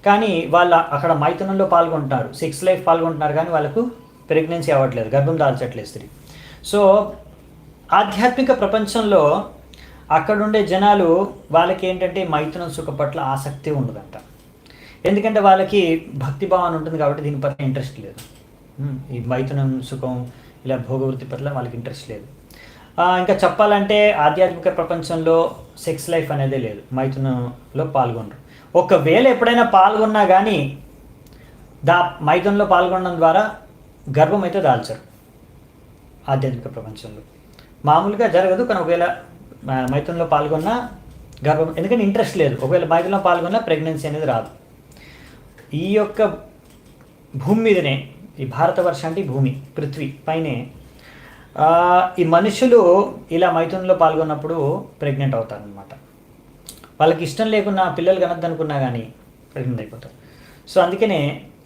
కానీ వాళ్ళు అక్కడ మైథునంలో పాల్గొంటున్నారు, సెక్స్ లైఫ్ పాల్గొంటున్నారు, కానీ వాళ్ళకు ప్రెగ్నెన్సీ అవ్వట్లేదు, గర్భం దాల్చట్లేదు స్త్రీ. సో ఆధ్యాత్మిక ప్రపంచంలో అక్కడుండే జనాలు వాళ్ళకి ఏంటంటే మైథునం సుఖ పట్ల ఆసక్తి ఉండదంట. ఎందుకంటే వాళ్ళకి భక్తి భావన ఉంటుంది కాబట్టి దీని పట్ల ఇంట్రెస్ట్ లేదు. ఈ మైథునం సుఖం ఇలా భోగవృత్తి పట్ల వాళ్ళకి ఇంట్రెస్ట్ లేదు. ఇంకా చెప్పాలంటే ఆధ్యాత్మిక ప్రపంచంలో సెక్స్ లైఫ్ అనేదే లేదు, మైథునంలో పాల్గొనరు. ఒకవేళ ఎప్పుడైనా పాల్గొన్నా కానీ మైథునంలో పాల్గొనడం ద్వారా గర్భం అయితే దాల్చరు ఆధ్యాత్మిక ప్రపంచంలో. మామూలుగా జరగదు, కానీ ఒకవేళ మైథునంలో పాల్గొన్నా గర్భం, ఎందుకంటే ఇంట్రెస్ట్ లేదు. ఒకవేళ మైథునంలో పాల్గొన్నా ప్రెగ్నెన్సీ అనేది రాదు. ఈ యొక్క భూమి మీదనే, ఈ భారతవర్షం అంటే భూమి పృథ్వీ పైనే ఈ మనుషులు ఇలా మైథునంలో పాల్గొన్నప్పుడు ప్రెగ్నెంట్ అవుతారనమాట. వాళ్ళకి ఇష్టం లేకున్నా, పిల్లలు కనద్దనుకున్నా కానీ ప్రెగ్నెంట్ అయిపోతారు. సో అందుకనే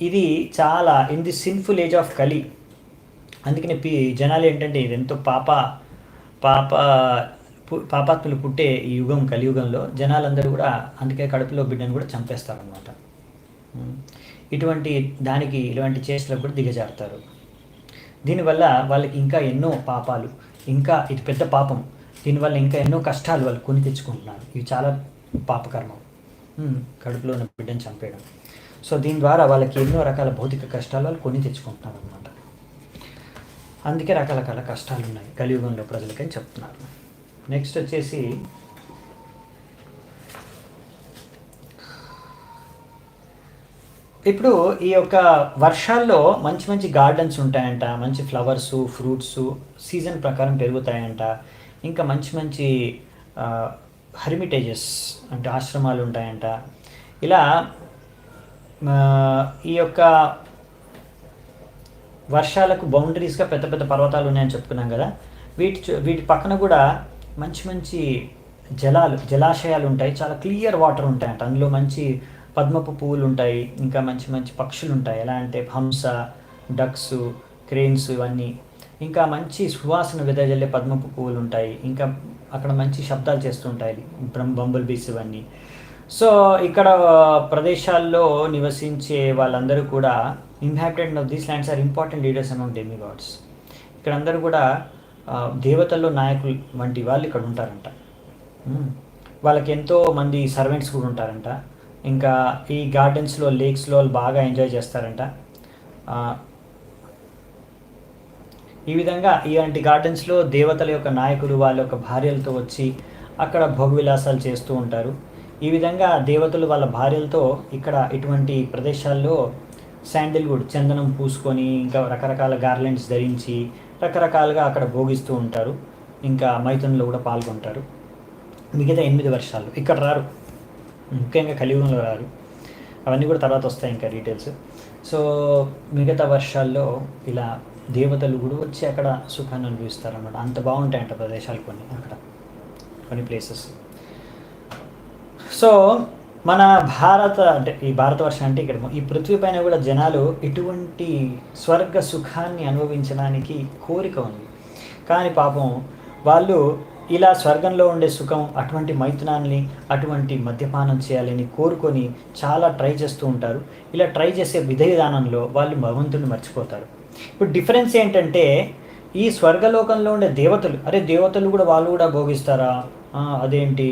ఇది చాలా in the sinful age of కలి. అందుకనే జనాలు ఏంటంటే ఇది ఎంతో పాపాత్ములు పుట్టే ఈ యుగం, కలియుగంలో జనాలందరూ కూడా అందుకే కడుపులో బిడ్డను కూడా చంపేస్తారనమాట. ఇలాంటి చేష్టలకు కూడా దిగజారుతారు. దీనివల్ల వాళ్ళకి ఇంకా ఎన్నో పాపాలు, ఇంకా ఇది పెద్ద పాపం, దీనివల్ల ఇంకా ఎన్నో కష్టాలు వాళ్ళు కొని తెచ్చుకుంటున్నారు. ఇవి చాలా పాపకర్మం, కడుపులో ఉన్న బిడ్డను చంపేయడం. సో దీని ద్వారా వాళ్ళకి ఎన్నో రకాల భౌతిక కష్టాలు వాళ్ళు కొని తెచ్చుకుంటున్నారు అనమాట. అందుకే రకరకాల కష్టాలు ఉన్నాయి కలియుగంలో ప్రజలకని చెప్తున్నారు. నెక్స్ట్ వచ్చేసి ఇప్పుడు ఈ యొక్క వర్షాల్లో మంచి మంచి గార్డెన్స్ ఉంటాయంట, మంచి ఫ్లవర్స్, ఫ్రూట్స్ సీజన్ ప్రకారం పెరుగుతాయంట. ఇంకా మంచి మంచి హెర్మిటేజెస్ అంటే ఆశ్రమాలు ఉంటాయంట. ఇలా ఈ యొక్క వర్షాలకు బౌండరీస్గా పెద్ద పెద్ద పర్వతాలు ఉన్నాయని చెప్పుకున్నాం కదా. వీటి పక్కన కూడా మంచి మంచి జలాశయాలు ఉంటాయి, చాలా క్లియర్ వాటర్ ఉంటాయంట. అందులో మంచి పద్మపు పువ్వులు ఉంటాయి, ఇంకా మంచి మంచి పక్షులు ఉంటాయి. ఎలా అంటే హంస, డక్స్, క్రేన్స్ ఇవన్నీ. ఇంకా మంచి సువాసన వెదజల్లే పద్మపు పువ్వులు ఉంటాయి. ఇంకా అక్కడ మంచి శబ్దాలు చేస్తుంటాయి బంబుల్ బీస్ ఇవన్నీ. సో ఇక్కడ ప్రదేశాల్లో నివసించే వాళ్ళందరూ కూడా inhabitant of these lands are important leaders among demigods. ఇక్కడ అందరూ కూడా దేవతల్లో నాయకులు వంటి వాళ్ళు ఇక్కడ ఉంటారంట. వాళ్ళకి ఎంతో మంది సర్వెంట్స్ కూడా ఉంటారంట. ఇంకా ఈ గార్డెన్స్లో, లేక్స్లో వాళ్ళు బాగా ఎంజాయ్ చేస్తారంట. ఈ విధంగా ఇలాంటి గార్డెన్స్లో దేవతల యొక్క నాయకులు వాళ్ళ యొక్క భార్యలతో వచ్చి అక్కడ భోగవిలాసాలు చేస్తూ ఉంటారు. ఈ విధంగా దేవతలు వాళ్ళ భార్యలతో ఇక్కడ ఇటువంటి ప్రదేశాల్లో శాండిల్వుడ్, చందనం పూసుకొని, ఇంకా రకరకాల గార్లెండ్స్ ధరించి రకరకాలుగా అక్కడ భోగిస్తూ ఉంటారు. ఇంకా మైథునంలో కూడా పాల్గొంటారు. మిగతా 8 వర్షాలు ఇక్కడ రారు, ముఖ్యంగా కలియుగంలో రారు. అవన్నీ కూడా తర్వాత వస్తాయి ఇంకా డీటెయిల్స్. సో మిగతా వర్షాల్లో ఇలా దేవతలు కూడా వచ్చి అక్కడ సుఖాన్ని అనుభవిస్తారు అన్నమాట. అంత బాగుంటాయంట ప్రదేశాలు కొన్ని ప్లేసెస్. సో మన అంటే ఈ భారతవర్షం అంటే ఇక్కడ ఈ పృథ్వీ పైన కూడా జనాలు ఇటువంటి స్వర్గ సుఖాన్ని అనుభవించడానికి కోరిక ఉంది. కానీ పాపం వాళ్ళు ఇలా స్వర్గంలో ఉండే సుఖం, అటువంటి మైథునాన్ని, అటువంటి మద్యపానం చేయాలని కోరుకొని చాలా ట్రై చేస్తూ ఉంటారు. ఇలా ట్రై చేసే విధానంలో వాళ్ళు భగవంతుడిని మర్చిపోతారు. ఇప్పుడు డిఫరెన్స్ ఏంటంటే ఈ స్వర్గలోకంలో ఉండే దేవతలు కూడా వాళ్ళు కూడా భోగిస్తారా? అదేంటి,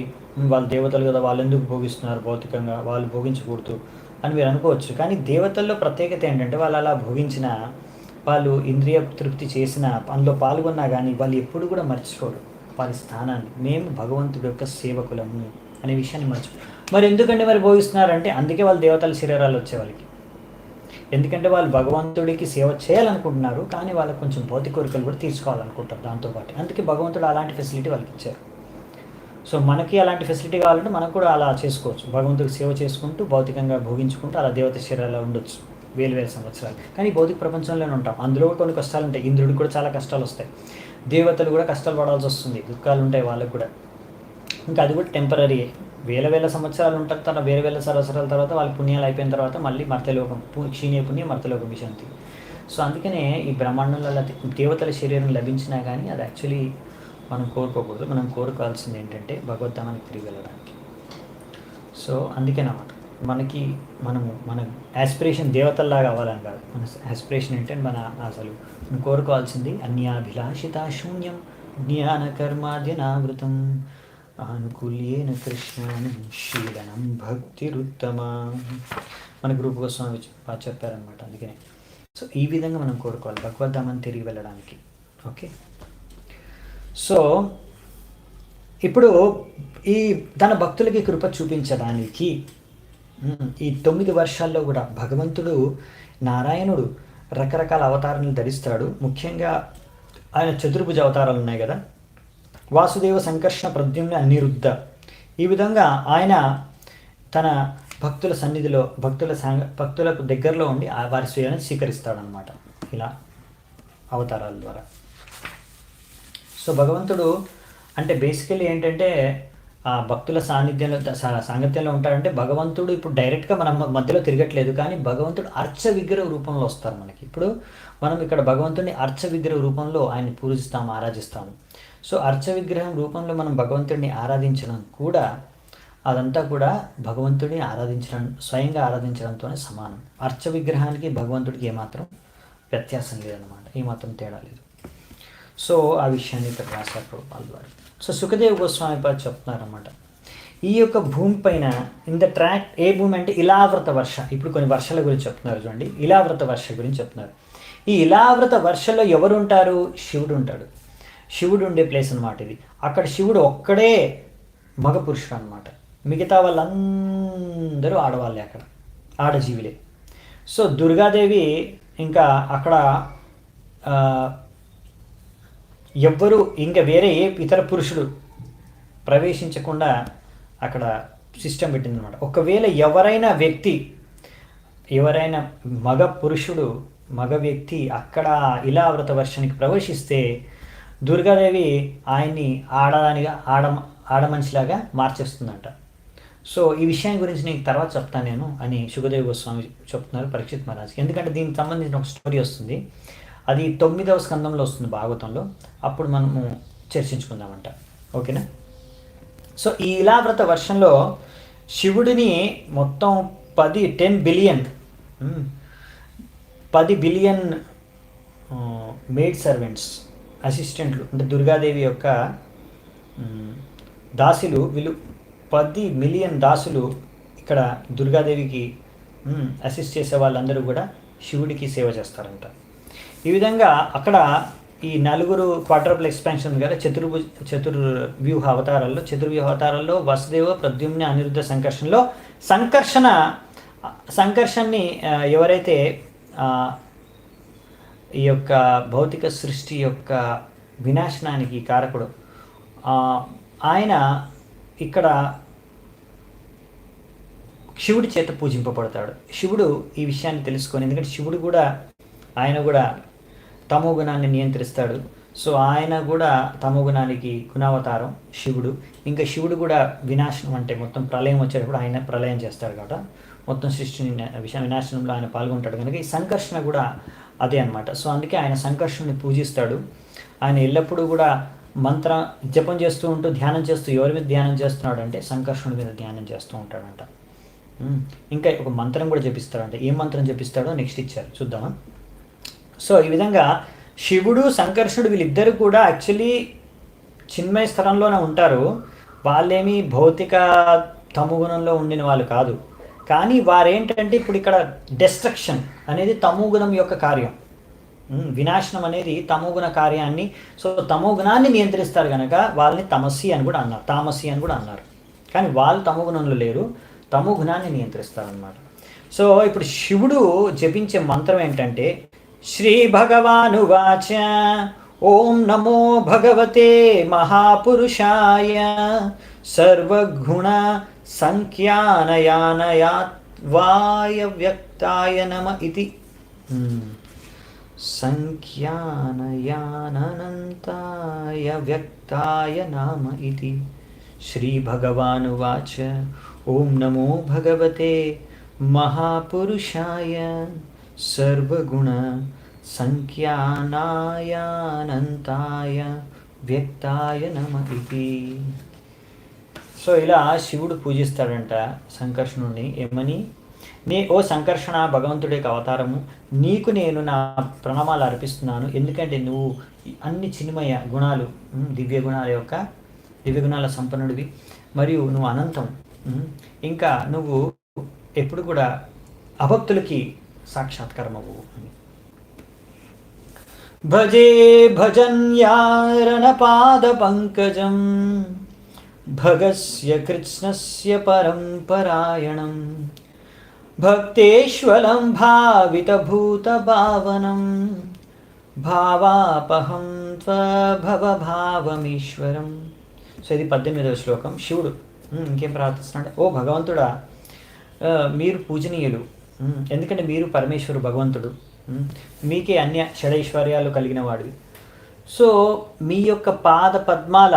వాళ్ళు దేవతలు కదా, వాళ్ళు ఎందుకు భోగిస్తున్నారు భౌతికంగా, వాళ్ళు భోగించకూడదు అని మీరు అనుకోవచ్చు. కానీ దేవతల్లో ప్రత్యేకత ఏంటంటే వాళ్ళు అలా భోగించిన, వాళ్ళు ఇంద్రియ తృప్తి చేసిన, అందులో పాల్గొన్నా కానీ వాళ్ళు ఎప్పుడు కూడా మర్చిపోరు వారి స్థానాన్ని. మేము భగవంతుడి యొక్క సేవకులము అనే విషయాన్ని మర్చిపో. మరి ఎందుకంటే మరి భోగిస్తున్నారంటే అందుకే వాళ్ళు దేవతల శరీరాలు వచ్చే వాళ్ళకి. ఎందుకంటే వాళ్ళు భగవంతుడికి సేవ చేయాలనుకుంటున్నారు, కానీ వాళ్ళకి కొంచెం భౌతిక కోరికలు కూడా తీర్చుకోవాలనుకుంటారు దాంతోపాటు. అందుకే భగవంతుడు అలాంటి ఫెసిలిటీ వాళ్ళకి ఇచ్చారు. సో మనకి అలాంటి ఫెసిలిటీ కావాలంటే మనకు కూడా అలా చేసుకోవచ్చు. భగవంతుడికి సేవ చేసుకుంటూ, భౌతికంగా భోగించుకుంటూ అలా దేవత శరీరాల్లో ఉండొచ్చు వేల సంవత్సరాలు. కానీ భౌతిక ప్రపంచంలోనే ఉంటాం. అందులో కొన్ని కష్టాలు ఉంటాయి. ఇంద్రుడికి కూడా చాలా కష్టాలు వస్తాయి. దేవతలు కూడా కష్టాలు పడాల్సి వస్తుంది, దుఃఖాలు ఉంటాయి వాళ్ళకు కూడా. ఇంకా అది కూడా టెంపరీ. వేల సంవత్సరాలు ఉంటారు. తర్వాత వేల సంవత్సరాల తర్వాత వాళ్ళ పుణ్యాలు అయిపోయిన తర్వాత మళ్ళీ మర్తలోకం, క్షీణీయ పుణ్యం, మర్తలోకం విశాంతి. సో అందుకనే ఈ బ్రహ్మాండంలో దేవతల శరీరం లభించినా కానీ అది యాక్చువల్లీ మనం కోరుకోకూడదు. మనం కోరుకోవాల్సింది ఏంటంటే భగవద్ధామానికి తిరిగి వెళ్ళడానికి. సో అందుకేనమాట మన యాస్పిరేషన్ దేవతల్లాగా అవ్వాలని కాదు. మన యాస్పిరేషన్ ఏంటంటే మనం కోరుకోవాల్సింది అన్యాభిలాషిత శూన్యం జ్ఞాన కర్మాద్యనావృతం ఆనుకూల్యేన కృష్ణానం శీలనం భక్తిరుత్తమ. మన గ్రూప్ కోసం బాగా చెప్పారనమాట. అందుకనే సో ఈ విధంగా మనం కోరుకోవాలి భగవద్ధామని తిరిగి వెళ్ళడానికి. ఓకే, సో ఇప్పుడు ఈ తన భక్తులకి కృప చూపించడానికి ఈ 9 వర్షాల్లో కూడా భగవంతుడు నారాయణుడు రకరకాల అవతారాలను ధరిస్తాడు. ముఖ్యంగా ఆయన చతుర్భుజ అవతారాలు ఉన్నాయి కదా, వాసుదేవ, సంకర్షణ, ప్రద్యుమ్న, అనిరుద్ధ. ఈ విధంగా ఆయన తన భక్తుల సన్నిధిలో భక్తులకు దగ్గరలో ఉండి వారి స్వయాన్ని స్వీకరిస్తాడనమాట ఇలా అవతారాల ద్వారా. సో భగవంతుడు అంటే బేసికలీ ఏంటంటే ఆ భక్తుల సాంగత్యంలో ఉంటాడంటే భగవంతుడు ఇప్పుడు డైరెక్ట్గా మన మధ్యలో తిరగట్లేదు, కానీ భగవంతుడు అర్చ విగ్రహ రూపంలో వస్తారు మనకి. ఇప్పుడు మనం ఇక్కడ భగవంతుడిని అర్చ విగ్రహ రూపంలో ఆయన్ని పూజిస్తాము, ఆరాధిస్తాము. సో అర్చ విగ్రహం రూపంలో మనం భగవంతుడిని ఆరాధించడం కూడా అదంతా కూడా భగవంతుడిని ఆరాధించడం, స్వయంగా ఆరాధించడంతోనే సమానం. అర్చ విగ్రహానికి భగవంతుడికి ఏమాత్రం వ్యత్యాసం లేదన్నమాట, ఏమాత్రం తేడా లేదు. సో ఆ విషయాన్ని ఇక్కడ రాశారు ప్రభుపాల్ వారు. సో సుఖదేవ్ గోస్వామి పాద చెప్తున్నారన్నమాట, ఈ యొక్క భూమి పైన ఇన్ ద ట్రాక్, ఏ భూమి అంటే ఇలావృత వర్ష. ఇప్పుడు కొన్ని వర్షాల గురించి చెప్తున్నారు చూడండి, ఇలావృత వర్ష గురించి చెప్తున్నారు. ఈ ఇలావృత వర్షలో ఎవరు ఉంటారు? శివుడు ఉంటాడు. శివుడు ఉండే ప్లేస్ అనమాట ఇది. అక్కడ శివుడు ఒక్కడే మగ పురుషుడు అనమాట, మిగతా వాళ్ళందరూ ఆడవాళ్ళే, అక్కడ ఆడజీవులే. సో దుర్గాదేవి ఇంకా అక్కడ ఎవ్వరూ ఇంకా వేరే ఏ ఇతర పురుషుడు ప్రవేశించకుండా అక్కడ సిస్టమ్ పెట్టిందనమాట. ఒకవేళ ఎవరైనా మగ పురుషుడు, మగ వ్యక్తి అక్కడ ఇలావృత వర్షానికి ప్రవేశిస్తే దుర్గాదేవి ఆయన్ని ఆడమనిషిలాగా మార్చేస్తుందంట. సో ఈ విషయం గురించి నీకు తర్వాత చెప్తాను నేను అని సుఖదేవ్ గోస్వామి చెప్తున్నారు పరీక్షిత్ మహారాజ్కి. ఎందుకంటే దీనికి సంబంధించిన ఒక స్టోరీ వస్తుంది, అది 9వ స్కందంలో వస్తుంది భాగవతంలో, అప్పుడు మనము చర్చించుకుందామంట. ఓకేనా? సో ఈ ఇలావ్రత వర్షంలో శివుడిని మొత్తం 10 బిలియన్ మేడ్ సర్వెంట్స్, అసిస్టెంట్లు అంటే దుర్గాదేవి యొక్క దాసులు, వీళ్ళు 10 మిలియన్ దాసులు ఇక్కడ దుర్గాదేవికి అసిస్ట్ చేసే వాళ్ళందరూ కూడా శివుడికి సేవ చేస్తారంట. ఈ విధంగా అక్కడ ఈ 4 క్వాడ్రపుల్ ఎక్స్పాన్షన్ కదా, చతుర్వ్యూహ అవతారాల్లో వసుదేవ, ప్రద్యుమ్న, అనిరుద్ధ, సంకర్షణని ఎవరైతే ఈ యొక్క భౌతిక సృష్టి యొక్క వినాశనానికి కారకుడు, ఆయన ఇక్కడ శివుడి చేత పూజింపబడతాడు. శివుడు ఈ విషయాన్ని తెలుసుకొని, ఎందుకంటే శివుడు కూడా ఆయన కూడా తమో గుణాన్ని నియంత్రిస్తాడు. సో ఆయన కూడా తమో గుణానికి గుణావతారం శివుడు. ఇంకా శివుడు కూడా వినాశనం అంటే మొత్తం ప్రళయం వచ్చేటప్పుడు ఆయన ప్రళయం చేస్తాడు కాబట్టి మొత్తం సృష్టిని వినాశనంలో ఆయన పాల్గొంటాడు కనుక ఈ సంకర్షణ కూడా అదే అనమాట. సో అందుకే ఆయన సంకర్షణని పూజిస్తాడు. ఆయన ఎల్లప్పుడూ కూడా మంత్ర జపం చేస్తూ ఉంటూ ధ్యానం చేస్తూ, ఎవరి మీద ధ్యానం చేస్తున్నాడు అంటే సంకర్షణుడి మీద ధ్యానం చేస్తూ ఉంటాడంట. ఇంకా ఒక మంత్రం కూడా జపిస్తాడంట. ఏ మంత్రం జపిస్తాడో నెక్స్ట్ ఇచ్చారు, చూద్దామా. సో ఈ విధంగా శివుడు, సంకర్షణుడు వీళ్ళిద్దరూ కూడా యాక్చువల్లీ చిన్మయ స్థలంలోనే ఉంటారు. వాళ్ళేమీ భౌతిక తమోగుణంలో ఉండిన వాళ్ళు కాదు. కానీ వారేంటంటే ఇప్పుడు ఇక్కడ డెస్ట్రక్షన్ అనేది తమోగుణం యొక్క కార్యం, వినాశనం అనేది తమోగుణ కార్యాన్ని, సో తమోగుణాన్ని నియంత్రిస్తారు కనుక వాళ్ళని తామసి అని కూడా అన్నారు. కానీ వాళ్ళు తమోగుణంలో లేరు, తమోగుణాన్ని నియంత్రిస్తారనమాట. సో ఇప్పుడు శివుడు జపించే మంత్రం ఏంటంటే శ్రీ భగవానువాచ ఓం నమో భగవతే మహాపురుషాయ సర్వగుణ సంఖ్యానయానయాత్వాయ వ్యక్తాయ నమ ఇతి. సంఖ్యానయానంతాయ వ్యక్తాయ నామ ఇతి. శ్రీ భగవానువాచ ఓం నమో భగవతే మహాపురుషాయ సర్వగుణ సంఖ్యానాయానంతాయ వ్యక్తాయ నమ ఇతి. సో ఇలా శివుడు పూజిస్తాడంట సంకర్షణుడిని. ఏమని? ఓ సంకర్షణ, భగవంతుడి యొక్క అవతారము, నీకు నేను నా ప్రణామాలు అర్పిస్తున్నాను. ఎందుకంటే నువ్వు అన్ని చిన్మయ గుణాలు, దివ్యగుణాల సంపన్నుడివి, మరియు నువ్వు అనంతం. ఇంకా నువ్వు ఎప్పుడు కూడా అభక్తులకి సాక్షాత్కారం అవ్వు అని. భజే భజన్యారణ పంకజం భగస్య కృష్ణస్య పరంపరాయణం భక్తేశ్వలం భావితభూత భావనం భావాపహం త్వభవభావమీశ్వరం. సో ఇది 18వ శ్లోకం. శివుడు ఇంకేం ప్రార్థిస్తున్నాడు? ఓ భగవంతుడా, మీరు పూజనీయులు, ఎందుకంటే మీరు పరమేశ్వరు భగవంతుడు, మీకే అన్య షడైశ్వర్యాలు కలిగిన వాడివి. సో మీ యొక్క పాద పద్మాల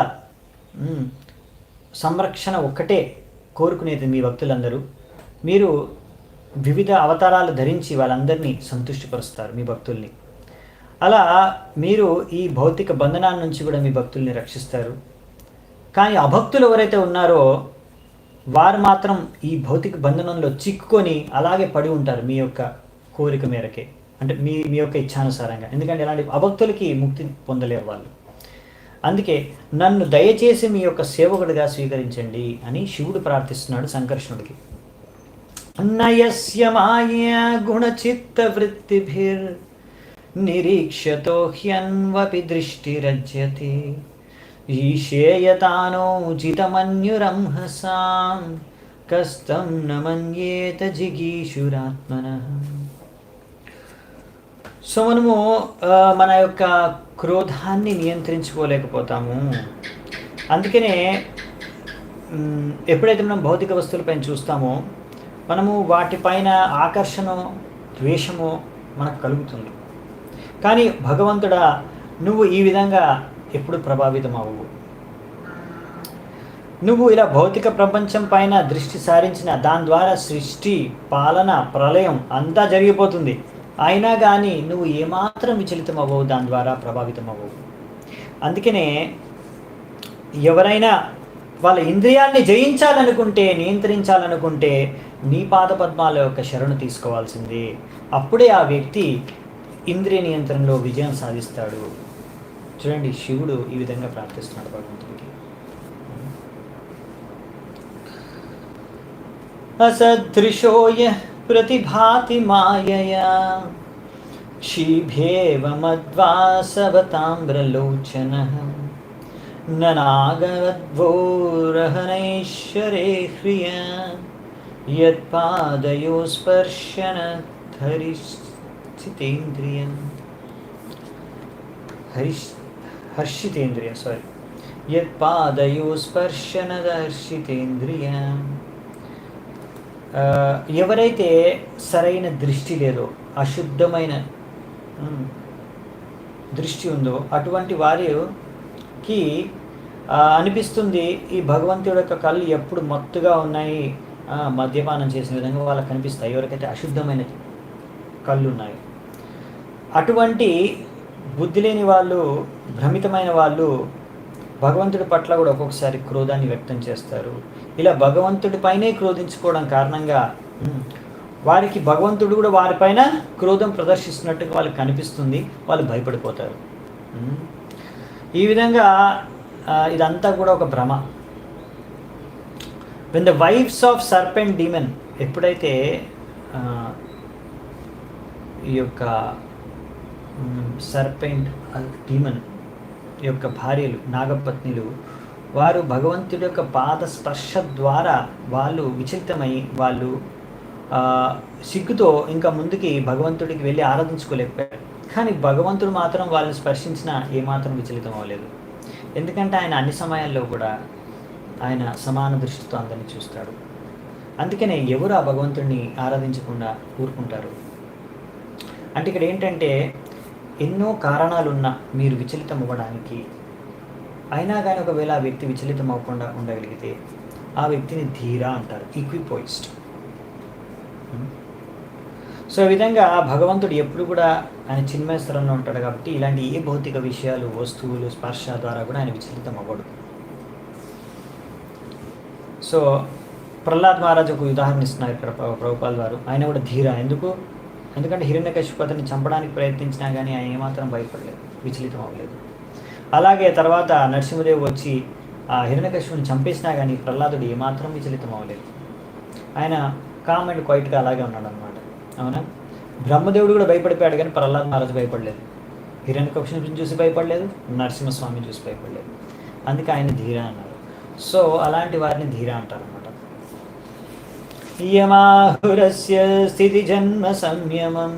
సంరక్షణ ఒక్కటే కోరుకునేది మీ భక్తులందరూ. మీరు వివిధ అవతారాలు ధరించి వాళ్ళందరినీ సంతుష్టిపరుస్తారు మీ భక్తుల్ని. అలా మీరు ఈ భౌతిక బంధనాల నుంచి కూడా మీ భక్తుల్ని రక్షిస్తారు. కానీ అభక్తులు ఎవరైతే ఉన్నారో వారు మాత్రం ఈ భౌతిక బంధనంలో చిక్కుకొని అలాగే పడి ఉంటారు మీ యొక్క కోరిక మేరకే, అంటే మీ యొక్క ఇచ్ఛానుసారంగా. ఎందుకంటే ఇలాంటి అభక్తులకి ముక్తి పొందలేరు వాళ్ళు. అందుకే నన్ను దయచేసి మీ యొక్క సేవకుడిగా స్వీకరించండి అని శివుడు ప్రార్థిస్తున్నాడు సంకర్షణుడికి. నయస్య మాయా గుణచిత్త వృత్తిభిర్ నిరీక్ష్యతో హ్యన్వపి దృష్టిరజ్యతే ఈశేయతానోజితమన్యురంహసాం కస్తం న మన్యేత జిగీషురాత్మనః. సో మనము మన యొక్క క్రోధాన్ని నియంత్రించుకోలేకపోతాము. అందుకనే ఎప్పుడైతే మనం భౌతిక వస్తువులపైన చూస్తామో మనము వాటిపైన ఆకర్షణ, ద్వేషము మనకు కలుగుతుంది. కానీ భగవంతుడా, నువ్వు ఈ విధంగా ఎప్పుడు ప్రభావితం అవ్వవు. నువ్వు ఇలా భౌతిక ప్రపంచం పైన దృష్టి సారించిన దాని ద్వారా సృష్టి, పాలన, ప్రళయం అంతా జరిగిపోతుంది. అయినా కానీ నువ్వు ఏమాత్రం విచలితం అవ్వవు, దాని ద్వారా ప్రభావితం అవ్వవు. అందుకనే ఎవరైనా వాళ్ళ ఇంద్రియాల్ని జయించాలనుకుంటే, నియంత్రించాలనుకుంటే నీ పాద పద్మాల యొక్క శరణు తీసుకోవాల్సిందే. అప్పుడే ఆ వ్యక్తి ఇంద్రియ నియంత్రణలో విజయం సాధిస్తాడు. చూడండి, శివుడు ఈ విధంగా ప్రార్థిస్తున్నాడు భగవంతుడికి. అసదృశోయ ప్రతిభాతి మాయయా క్షీభేవ మద్వాసవతామ్రలోచనః ననాగవద్వోరహనైశ్వరే హ్రియా యత్పాదయో స్పర్శన హర్షితేంద్రియం యత్పాదయో స్పర్శన హర్షితేంద్రియం. ఎవరైతే సరైన దృష్టి లేదో, అశుద్ధమైన దృష్టి ఉందో అటువంటి వారికి అనిపిస్తుంది ఈ భగవంతుడి యొక్క కళ్ళు ఎప్పుడు మత్తుగా ఉన్నాయి, మద్యపానం చేసిన విధంగా వాళ్ళకి కనిపిస్తాయి. ఎవరికైతే అశుద్ధమైన కళ్ళు ఉన్నాయో అటువంటి బుద్ధి లేని వాళ్ళు, భ్రమితమైన వాళ్ళు భగవంతుడి పట్ల కూడా ఒక్కొక్కసారి క్రోధాన్ని వ్యక్తం చేస్తారు. ఇలా భగవంతుడి పైనే క్రోధించుకోవడం కారణంగా వారికి భగవంతుడు కూడా వారిపైన క్రోధం ప్రదర్శిస్తున్నట్టుగా వాళ్ళకి కనిపిస్తుంది. వాళ్ళు భయపడిపోతారు. ఈ విధంగా ఇదంతా కూడా ఒక భ్రమ. When the wives of serpent demon, ఎప్పుడైతే ఈ యొక్క సర్పెంట్ డీమన్ యొక్క భార్యలు, నాగపత్నిలు, వారు భగవంతుడి యొక్క పాద స్పర్శ ద్వారా వాళ్ళు విచలితమై వాళ్ళు సిగ్గుతో ఇంకా ముందుకి భగవంతుడికి వెళ్ళి ఆరాధించుకోలేకపోయారు. కానీ భగవంతుడు మాత్రం వాళ్ళని స్పర్శించిన ఏమాత్రం విచలితం అవ్వలేదు. ఎందుకంటే ఆయన అన్ని సమయాల్లో కూడా ఆయన సమాన దృష్టితో అందరినీ చూస్తాడు. అందుకనే ఎవరు ఆ భగవంతుడిని ఆరాధించకుండా ఊరుకుంటారు? అంటే ఇక్కడ ఏంటంటే ఎన్నో కారణాలున్నా మీరు విచలితం అవ్వడానికి, అయినా కానీ ఒకవేళ ఆ వ్యక్తి విచలితం అవ్వకుండా ఉండగలిగితే ఆ వ్యక్తిని ధీర అంటారు, ఈక్విపోయిస్డ్. సో ఈ విధంగా భగవంతుడు ఎప్పుడు కూడా ఆయన చిన్మయ స్థలంలో ఉంటాడు కాబట్టి ఇలాంటి ఏ భౌతిక విషయాలు, వస్తువులు, స్పర్శ ద్వారా కూడా ఆయన విచలితం అవ్వడు. సో ప్రహ్లాద్ మహారాజు ఒక ఉదాహరణ ఇస్తున్నారు ఇక్కడ ప్రభుపాల్ వారు. ఆయన కూడా ధీర. ఎందుకంటే హిరణ్యకశిపు అతన్ని చంపడానికి ప్రయత్నించినా కానీ ఆయన ఏమాత్రం భయపడలేదు, విచలితం అవ్వలేదు. అలాగే తర్వాత నరసింహదేవ్ వచ్చి ఆ హిరణ్యకశిపుని చంపేసినా కానీ ప్రహ్లాదుడు ఏమాత్రం విచలితం అవ్వలేదు. ఆయన కామ్ అండ్ క్వైట్గా అలాగే ఉన్నాడు అనమాట. అవునా? బ్రహ్మదేవుడు కూడా భయపడిపోయాడు కానీ ప్రహ్లాద్ మహారాజు భయపడలేదు. హిరణ్యకశిపుని చూసి భయపడలేదు, నరసింహస్వామిని చూసి భయపడలేదు. అందుకే ఆయన ధీర అన్నారు. సో అలాంటి వారిని ధీర అంటారు అనమాట. యమాహురస్య స్థితి జన్మ సంయమం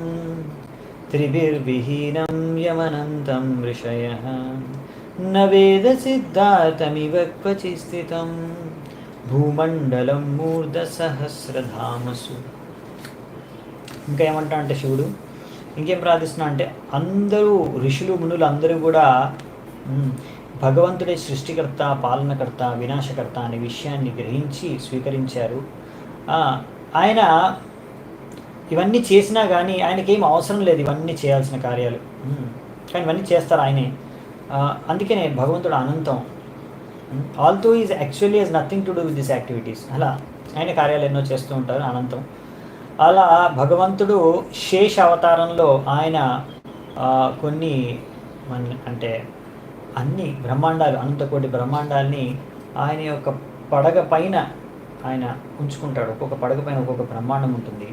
త్రిభిర్విహీనం యమనంతం ఋషయః న వేద సిద్ధార్థమివ క్వచి స్థితం భూమండలం మూర్ధ సహస్రధామసు. ఇంకా ఏమంటా అంటే శివుడు ఇంకేం ప్రార్థిస్తున్నా అంటే, అందరూ ఋషులు మునులు అందరూ కూడా భగవంతుడే సృష్టికర్త, పాలనకర్త, వినాశకర్త అనే విషయాన్ని గ్రహించి స్వీకరించారు. ఆయన ఇవన్నీ చేసినా కానీ ఆయనకేం అవసరం లేదు ఇవన్నీ చేయాల్సిన కార్యాలు, కానీ ఇవన్నీ చేస్తారు ఆయనే. అందుకనే భగవంతుడు అనంతం. Although is actually is nothing to do with this activities. అలా ఆయన కార్యాలు ఎన్నో చేస్తూ ఉంటారు, అనంతం. అలా భగవంతుడు శేష అవతారంలో ఆయన కొన్ని అంటే అన్ని బ్రహ్మాండాలు, అనంతకోటి బ్రహ్మాండాల్ని ఆయన యొక్క పడగ పైన ఆయన ఉంచుకుంటాడు. ఒక్కొక్క పడగ పైన ఒక్కొక్క బ్రహ్మాండం ఉంటుంది.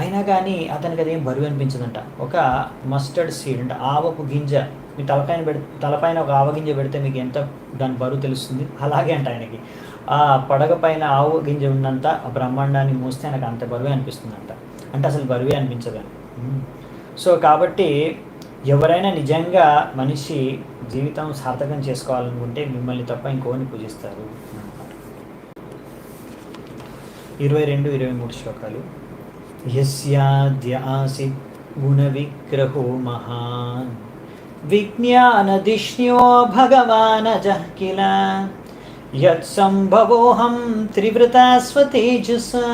అయినా కానీ అతనికి అదేం బరువు అనిపించదంట. ఒక మస్టర్డ్ సీడ్ అంటే ఆవపు గింజ మీ తలపైన ఒక ఆవగింజ పెడితే మీకు ఎంత దాని బరువు తెలుస్తుంది, అలాగే అంట ఆయనకి ఆ పడగ పైన ఆవు గింజ ఉన్నంత ఆ బ్రహ్మాండాన్ని మోస్తే ఆయనకు అంత బరువే అనిపిస్తుందంట. అంటే అసలు బరువే అనిపించదని. సో కాబట్టి ఎవరైనా నిజంగా మనిషి జీవితం సార్థకం చేసుకోవాలనుకుంటే మిమ్మల్ని తప్ప ఇంకోని పూజిస్తారు. 22-23 శ్లోకాలు. యస్యాద్య ఆసిత్ గుణ విగ్రహో మహాన్ విజ్ఞానదిష్ణ్యో భగవానజః కిల యత్సంభవోహం త్రివృతా స్వతేజసా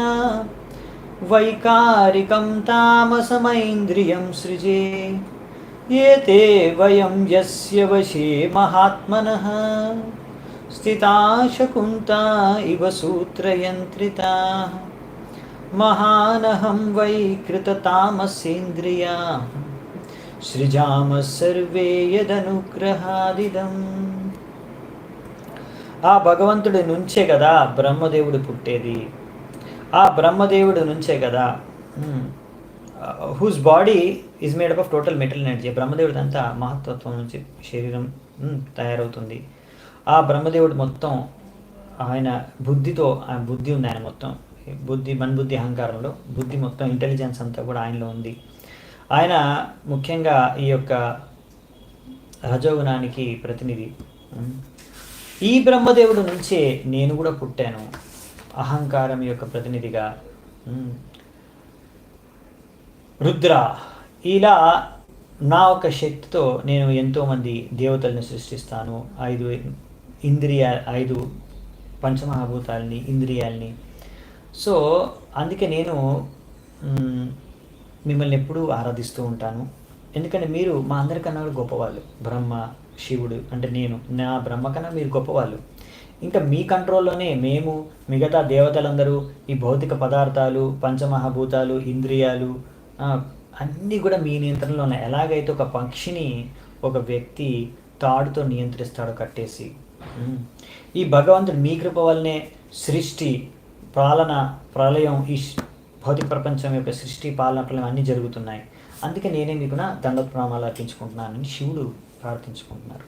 వైకారికం తామసమైంద్రియం సృజే ఏతే వయం యస్య వశే మహాత్మనః స్థితా శకుంతా ఇవ సూత్రయంత్రితాః మహానహం వై కృతతామసేంద్రియా సృజామః సర్వే యదనుగ్రహాదిదం. ఆ భగవంతుడి నుంచే కదా బ్రహ్మదేవుడు పుట్టేది. ఆ బ్రహ్మదేవుడు నుంచే కదా whose body is made up of total metal energy. బ్రహ్మదేవుడు అంతా మహత్తత్వం నుంచి శరీరం తయారవుతుంది. ఆ బ్రహ్మదేవుడు మొత్తం ఆయన బుద్ధితో, ఆయన బుద్ధి ఉంది, ఆయన మొత్తం బుద్ధి, మన్బుద్ధి అహంకారంలో బుద్ధి మొత్తం ఇంటెలిజెన్స్ అంతా కూడా ఆయనలో ఉంది. ఆయన ముఖ్యంగా ఈ యొక్క రజోగుణానికి ప్రతినిధి. ఈ బ్రహ్మదేవుడు నుంచే నేను కూడా పుట్టాను, అహంకారం యొక్క ప్రతినిధిగా. రుద్ర, ఇలా నా ఒక శక్తితో నేను ఎంతోమంది దేవతల్ని సృష్టిస్తాను. 5 పంచమహాభూతాలని, ఇంద్రియాలని. సో అందుకే నేను మిమ్మల్ని ఎప్పుడూ ఆరాధిస్తూ ఉంటాను. ఎందుకంటే మీరు మా అందరికన్నా కూడా గొప్పవాళ్ళు. బ్రహ్మ, శివుడు అంటే నేను, నా బ్రహ్మ కన్నా మీరు గొప్పవాళ్ళు. ఇంకా మీ కంట్రోల్లోనే మేము, మిగతా దేవతలందరూ, ఈ భౌతిక పదార్థాలు, పంచమహాభూతాలు, ఇంద్రియాలు అన్నీ కూడా మీ నియంత్రణలో ఉన్నాయి. ఎలాగైతే ఒక పక్షిని ఒక వ్యక్తి తాడుతో నియంత్రిస్తాడు కట్టేసి, ఈ భగవంతుడు మీ కృప వల్లనే సృష్టి, పాలన, ప్రళయం, ఈ భౌతిక ప్రపంచం యొక్క సృష్టి, పాలన, ప్రళయం అన్నీ జరుగుతున్నాయి. అందుకే నేనే మీకు నా దండోత్ప్రణామాలు అర్పించుకుంటున్నానని శివుడు ప్రార్థించుకుంటున్నారు.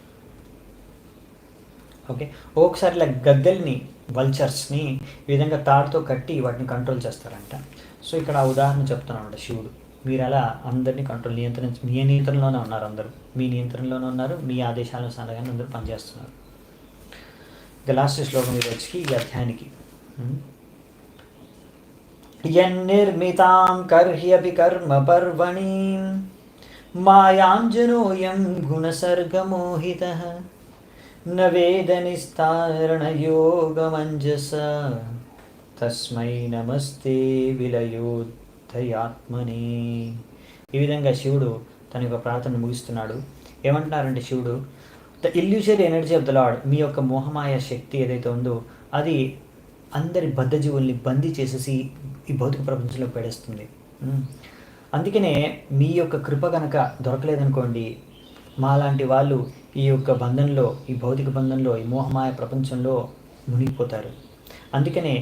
ఓకే, ఒకసారి ఇలా గద్దెల్ని, వల్చర్స్ని ఈ విధంగా తాడుతో కట్టి వాటిని కంట్రోల్ చేస్తారంట. సో ఇక్కడ ఆ ఉదాహరణ చెప్తున్నాడు శివుడు. మీరు అలా అందరినీ కంట్రోల్, మీ నియంత్రణలోనే ఉన్నారు. అందరూ మీ నియంత్రణలోనే ఉన్నారు. మీ ఆదేశాలను సనగానే అందరూ పనిచేస్తున్నారు. ఇక లాస్ట్ శ్లోకం మీరు వచ్చి ఈ అధ్యాయానికి. యన్నిర్మితాం కర్హ్యపి కర్మ పర్వణీం మాయాంజనోయం గుణసర్గమోహితః న వేద నిస్తారణ యోగమంజస తస్మై నమస్తే విలయోదయాత్మనే. ఈ విధంగా శివుడు తన యొక్క ప్రార్థన ముగిస్తున్నాడు. ఏమంటున్నారంటే శివుడు, the illusory energy of the lord, మీ యొక్క మోహమాయ శక్తి ఏదైతే ఉందో అది అందరి బద్ధజీవుల్ని బందీ చేసేసి ఈ భౌతిక ప్రపంచంలో పడేస్తుంది. అందుకనే మీ యొక్క కృప కనుక దొరకలేదనుకోండి, మాలాంటి వాళ్ళు ఈ యొక్క బంధంలో, ఈ భౌతిక బంధంలో, ఈ మోహమాయ ప్రపంచంలో మునిగిపోతారు. అందుకనే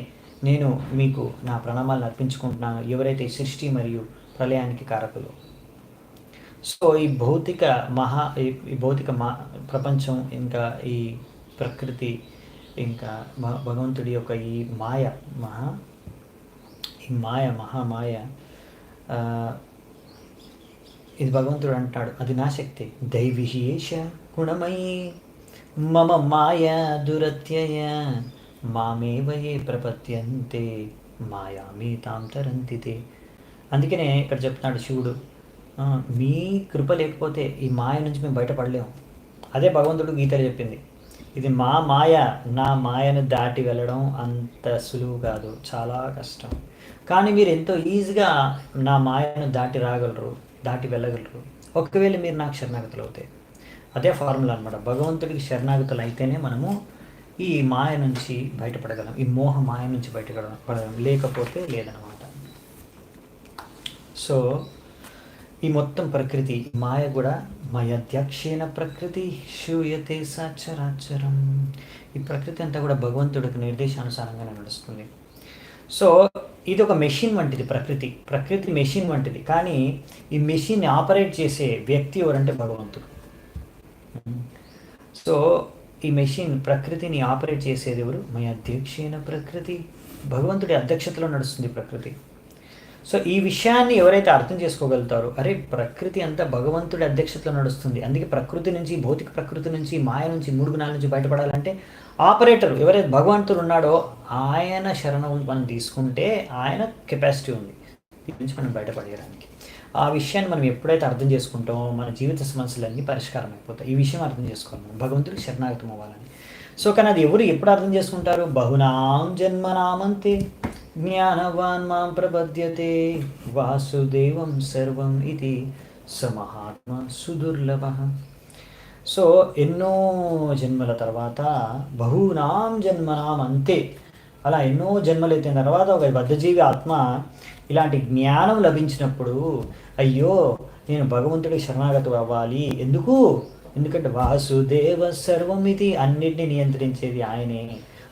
నేను మీకు నా ప్రణామాలను అర్పించుకుంటున్నాను, ఎవరైతే సృష్టి మరియు ప్రళయానికి కారకులు. సో ఈ భౌతిక ఈ భౌతిక ప్రపంచం, ఇంకా ఈ ప్రకృతి, ఇంకా భగవంతుడి యొక్క ఈ మాయ మహామాయ, ఇది భగవంతుడు అంటాడు, అది నా శక్తి. దైవిహేష గుణమయీ మమ మాయ దురత్యయ మామేవయే ప్రపద్యంతే మాయామి తాం తరంతితే. అందుకనే ఇక్కడ చెప్తున్నాడు శివుడు, మీ కృప లేకపోతే ఈ మాయ నుంచి మేము బయటపడలేము. అదే భగవంతుడు గీతలో చెప్పింది, ఇది మా మాయ, నా మాయను దాటి వెళ్ళడం అంత సులువు కాదు, చాలా కష్టం. కానీ మీరు ఎంతో ఈజీగా నా మాయను దాటి వెళ్ళగలరు ఒకవేళ మీరు నాకు శరణాగతులు అవుతాయి. అదే ఫార్ములా అనమాట. భగవంతుడికి శరణాగతులు అయితేనే మనము ఈ మాయ నుంచి బయటపడగలం, ఈ మోహ మాయ నుంచి బయటపడగలం, లేకపోతే లేదనమాట. సో ఈ మొత్తం ప్రకృతి మాయ కూడా మయధ్యక్షేణ ప్రకృతి శూయతే సచరాచరం. ఈ ప్రకృతి అంతా కూడా భగవంతుడికి నిర్దేశానుసారంగానే నడుస్తుంది. సో ఇది ఒక మెషిన్ వంటిది, ప్రకృతి మెషిన్ వంటిది. కానీ ఈ మెషిన్ని ఆపరేట్ చేసే వ్యక్తి ఎవరంటే భగవంతుడు. సో ఈ మెషిన్ ప్రకృతిని ఆపరేట్ చేసేది ఎవరు? మయధ్యక్షేణ ప్రకృతి, భగవంతుడి అధ్యక్షతలో నడుస్తుంది ప్రకృతి. సో ఈ విషయాన్ని ఎవరైతే అర్థం చేసుకోగలుగుతారో, అరే ప్రకృతి అంతా భగవంతుడి అధ్యక్షతలో నడుస్తుంది, అందుకే ప్రకృతి నుంచి, భౌతిక ప్రకృతి నుంచి, మాయ నుంచి, 3 గుణాల నుంచి బయటపడాలంటే ఆపరేటర్ ఎవరైతే భగవంతుడు ఉన్నాడో ఆయన శరణం మనం తీసుకుంటే ఆయన కెపాసిటీ ఉంది దీని నుంచి మనం బయటపడేయడానికి. ఆ విషయాన్ని మనం ఎప్పుడైతే అర్థం చేసుకుంటామో మన జీవిత సమస్యలన్నీ పరిష్కారం అయిపోతాయి. ఈ విషయం అర్థం చేసుకోవాలి మనం, భగవంతుడికి శరణాగతం అవ్వాలని. సో కానీ అది ఎవరు ఎప్పుడు అర్థం చేసుకుంటారు? బహునాం జన్మనామంతే జ్ఞానవాన్ మాం ప్రపద్యతే వాసుదేవం సర్వం ఇది స మహాత్మ సుదుర్లభ. సో ఎన్నో జన్మల తర్వాత, బహునాం జన్మనాం అంతే, అలా ఎన్నో జన్మలు ఎత్తిన తర్వాత ఒక బద్ధజీవి ఆత్మ ఇలాంటి జ్ఞానం లభించినప్పుడు, అయ్యో నేను భగవంతుడికి శరణాగతం అవ్వాలి. ఎందుకంటే వాసుదేవ సర్వం ఇది, అన్నిటినీ నియంత్రించేది ఆయనే,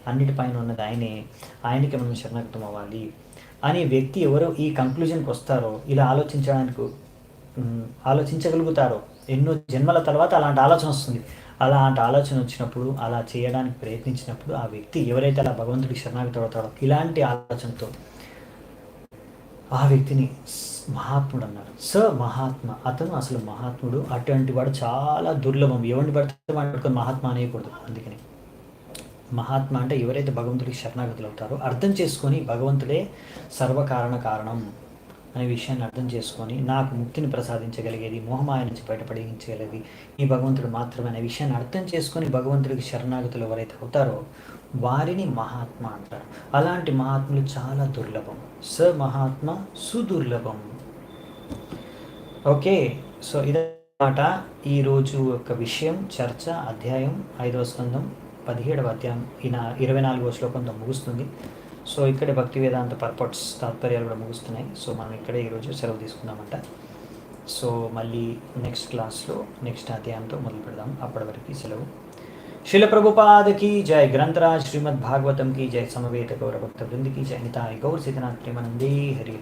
అన్నిటిపైన ఉన్నది ఆయనే, ఆయనకి మనం శరణాగతం అవ్వాలి అని వ్యక్తి ఎవరు ఈ కంక్లూజన్కి వస్తారో, ఇలా ఆలోచించగలుగుతారో, ఎన్నో జన్మల తర్వాత అలాంటి ఆలోచన వస్తుంది. అలాంటి ఆలోచన వచ్చినప్పుడు, అలా చేయడానికి ప్రయత్నించినప్పుడు ఆ వ్యక్తి ఎవరైతే అలా భగవంతుడికి శరణాగతి అవుతాడో, ఇలాంటి ఆలోచనతో ఆ వ్యక్తిని మహాత్ముడు అన్నారు. మహాత్మ, అతను అసలు మహాత్ముడు. అటువంటి వాడు చాలా దుర్లభం. ఎవరిని పడితే వాడుకొని మహాత్మ అనేయకూడదు. అందుకని మహాత్మ అంటే ఎవరైతే భగవంతుడికి శరణాగతులు అవుతారో, అర్థం చేసుకొని భగవంతుడే కారణం అనే విషయాన్ని అర్థం చేసుకొని, నాకు ముక్తిని ప్రసాదించగలిగేది, మోహమాయ నుంచి బయటపడించగలిగేది ఈ భగవంతుడు మాత్రమే అనే విషయాన్ని అర్థం చేసుకొని భగవంతుడికి శరణాగతులు ఎవరైతే అవుతారో వారిని మహాత్మ అంటారు. అలాంటి మహాత్ములు చాలా దుర్లభం. మహాత్మ సుదుర్లభం. ఓకే, సో ఇదన్నమాట ఈరోజు యొక్క విషయం, చర్చ. అధ్యాయం 5వ స్కందం 17వ అధ్యాయం 24వ శ్లోకంతో ముగుస్తుంది. సో ఇక్కడే భక్తి వేదాంత పర్పట్స్, తాత్పర్యాలు కూడా ముగుస్తున్నాయి. సో మనం ఇక్కడే ఈరోజు సెలవు తీసుకుందామంట. సో మళ్ళీ నెక్స్ట్ క్లాస్లో నెక్స్ట్ అధ్యాయంతో మొదలు పెడదాం. అప్పటి వరకు సెలవు. శిల ప్రభుపాద की जय, ग्रंथराज श्रीमद् भागवतम की जय, समवेत गौर भक्त वृंद की जय, निताय गौर सीतनाथ प्रेमानंदे हरि।